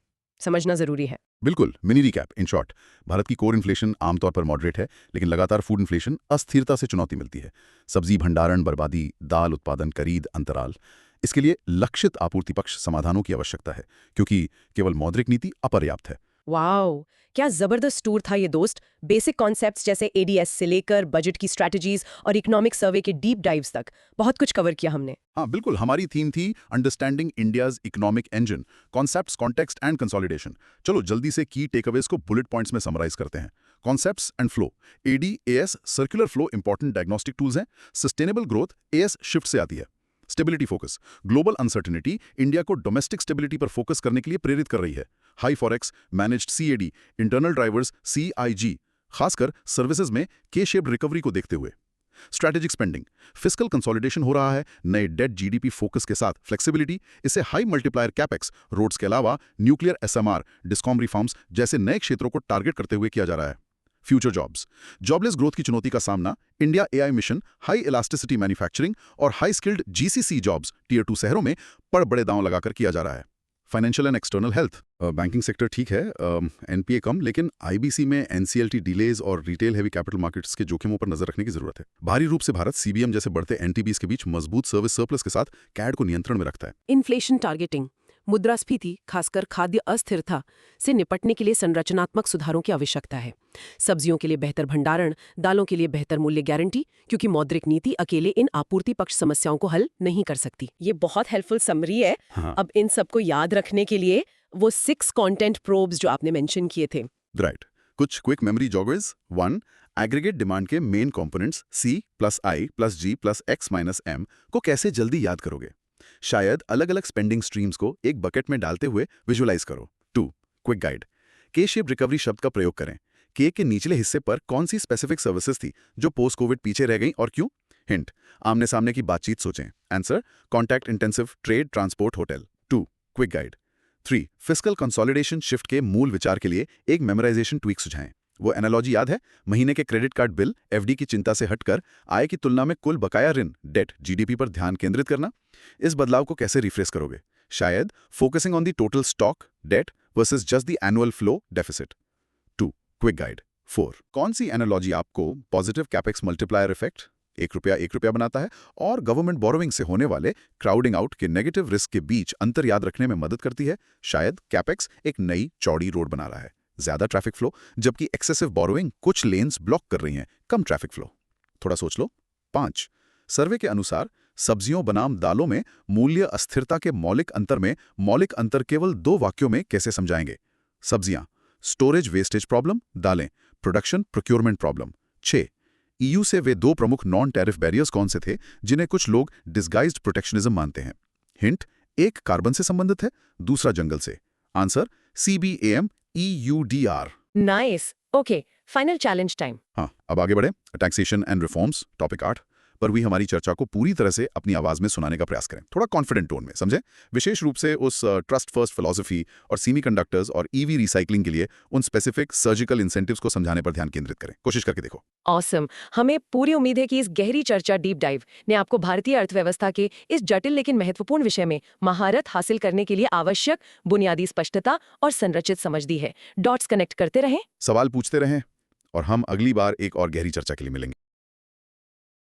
समझना जरूरी है। बिल्कुल। Mini recap in short, Bharat की कोर इन्फ्लेशन आमतौर पर मॉडरेट है, लेकिन लगातार फूड इन्फ्लेशन अस्थिरता से चुनौती मिलती है। सब्जी भंडारण बर्बादी, दाल उत्पादन खरीद अंतराल। इसके लिए लक्षित आपूर्ति पक्ष समाधानों की आवश्यकता है क्योंकि केवल मौद्रिक नीति अपर्याप्त है। वाओ, क्या जबरदस्त टूर था ये दोस्त। बेसिक कॉन्सेप्ट्स जैसे एडीएस से लेकर बजट की स्ट्रैटेजीज और इकोनॉमिक सर्वे के डीप डाइव्स तक बहुत कुछ कवर किया हमने। हाँ बिल्कुल, हमारी थीम थी understanding India's economic engine, concepts, context and consolidation. चलो जल्दी से की टेकअवेज को बुलेट पॉइंट्स में समराइज करते हैं। Concepts and flow, ADAS circular flow important diagnostic tools हैं। सस्टेनेबल ग्रोथ एएस शिफ्ट से आती है। Stability focus, global uncertainty India को डोमेस्टिक स्टेबिलिटी पर फोकस करने के लिए प्रेरित कर रही है। High forex, managed CAD, internal drivers CIG, खासकर सर्विसेज में के शेप्ड रिकवरी को देखते हुए। स्ट्रैटेजिक स्पेंडिंग, फिस्कल कंसोलिडेशन हो रहा है, नए डेट जीडीपी फोकस के साथ फ्लेक्सिबिलिटी, इससे हाई मल्टीप्लायर कैपेक्स, रोड्स के अलावा न्यूक्लियर एसएमआर, डिस्कॉम रिफॉर्म्स जैसे नए क्षेत्रों को टारगेट करते हुए किया जा रहा है। फ्यूचर जॉब्स, जॉबलेस ग्रोथ की चुनौती का सामना India AI mission, high elasticity manufacturing और high skilled GCC jobs tier 2 शहरों में बड़े दांव लगाकर किया जा रहा है। Financial and external health, banking sector ठीक है, एनपीए कम, लेकिन आईबीसी में एनसीएलटी डिलेज और रिटेल हैवी कैपिटल मार्केट्स के जोखिमों पर नजर रखने की जरूरत है। भारी रूप से भारत सीबीएम जैसे बढ़ते एनटीबीज के बीच मजबूत सर्विस सरप्लस के साथ कैड को नियंत्रण में रखता है। इन्फ्लेशन टारगेटिंग, मुद्रास्फीति खासकर खाद्य अस्थिरता से निपटने के लिए संरचनात्मक सुधारों की आवश्यकता है। सब्जियों के लिए बेहतर भंडारण, दालों के लिए बेहतर मूल्य गारंटी, क्योंकि मौद्रिक नीति अकेले इन आपूर्ति पक्ष समस्याओं को हल नहीं कर सकती। ये बहुत हेल्पफुल समरी है। हाँ। अब इन सबको याद रखने के लिए वो 6 कंटेंट प्रोब्स जो आपने मेंशन किए थे। राइट, कुछ quick memory joggers. 1, aggregate demand के main components C + I + G + X - M को कैसे जल्दी याद करोगे? शायद अलग अलग स्पेंडिंग स्ट्रीम्स को एक बकेट में डालते हुए विजुअलाइज करो। 2, क्विक गाइड, के शेप रिकवरी शब्द का प्रयोग करें। के निचले हिस्से पर कौन सी स्पेसिफिक सर्विसेज थी जो पोस्ट कोविड पीछे रह गई और क्यों? हिंट, आमने सामने की बातचीत सोचें। Answer, contact intensive, trade, transport, hotel. 2, quick guide. 3, fiscal consolidation shift के मूल विचार के लिए एक मेमोराइजेशन ट्वीक सुझाएं। वो एनालॉजी याद है? महीने के क्रेडिट कार्ड बिल, एफडी की चिंता से हटकर आय की तुलना में कुल बकाया ऋण, डेट, जीडीपी पर ध्यान केंद्रित करना। इस बदलाव को कैसे रिफ्रेश करोगे? शायद focusing on the total stock, debt versus just the annual flow, deficit. 2, quick guide. 4, कौन सी एनालॉजी आपको पॉजिटिव कैपेक्स मल्टीप्लायर इफेक्ट, ₹1 बनाता है, और गवर्नमेंट बोरोइंग से होने वाले क्राउडिंग आउट के नेगेटिव रिस्क के बीच अंतर याद रखने में मदद करती है? शायद कैपेक्स एक नई चौड़ी रोड बना रहा है, ज्यादा ट्रैफिक फ्लो, जबकि एक्सेसिव बोरोइंग कुछ लेन्स ब्लॉक कर रही हैं, कम ट्रैफिक फ्लो। थोड़ा सोच लो। 5, सर्वे के अनुसार सब्जियों बनाम दालों में मूल्य अस्थिरता के मौलिक अंतर में मौलिक अंतर केवल 2 वाक्यों में कैसे समझाएंगे? सब्जियां, स्टोरेज वेस्टेज प्रॉब्लम, दालें, प्रोडक्शन प्रोक्योरमेंट प्रॉब्लम। 6, ईयू से वे दो प्रमुख नॉन टैरिफ बैरियर्स कौन से थे जिन्हें कुछ लोग डिस्गाइज्ड प्रोटेक्शनिज्म मानते हैं? हिंट, एक कार्बन से संबंधित है, दूसरा जंगल से। Answer CBAM EUDR। Nice. Okay, final challenge time. हाँ, अब आगे बढ़े। टैक्सेशन एंड रिफॉर्म्स, टॉपिक 8 पर हुई हमारी चर्चा को पूरी तरह से अपनी आवाज में सुनाने का प्रयास करें, थोड़ा कॉन्फिडेंट टोन में, समझे? विशेष रूप से उस ट्रस्ट फर्स्ट फिलॉसफी और सेमीकंडक्टर्स और ईवी रिसाइकलिंग के लिए उन स्पेसिफिक सर्जिकल इंसेंटिव्स को समझाने पर ध्यान केंद्रित करें। कोशिश करके देखो। ऑसम। हमें पूरी उम्मीद है कि इस गहरी चर्चा डीप डाइव ने आपको भारतीय अर्थव्यवस्था के इस जटिल लेकिन महत्वपूर्ण विषय में महारत हासिल करने के लिए आवश्यक बुनियादी स्पष्टता और संरचित समझ दी है। डॉट्स कनेक्ट करते रहें, सवाल पूछते रहें और हम अगली बार एक और गहरी चर्चा के लिए मिलेंगे।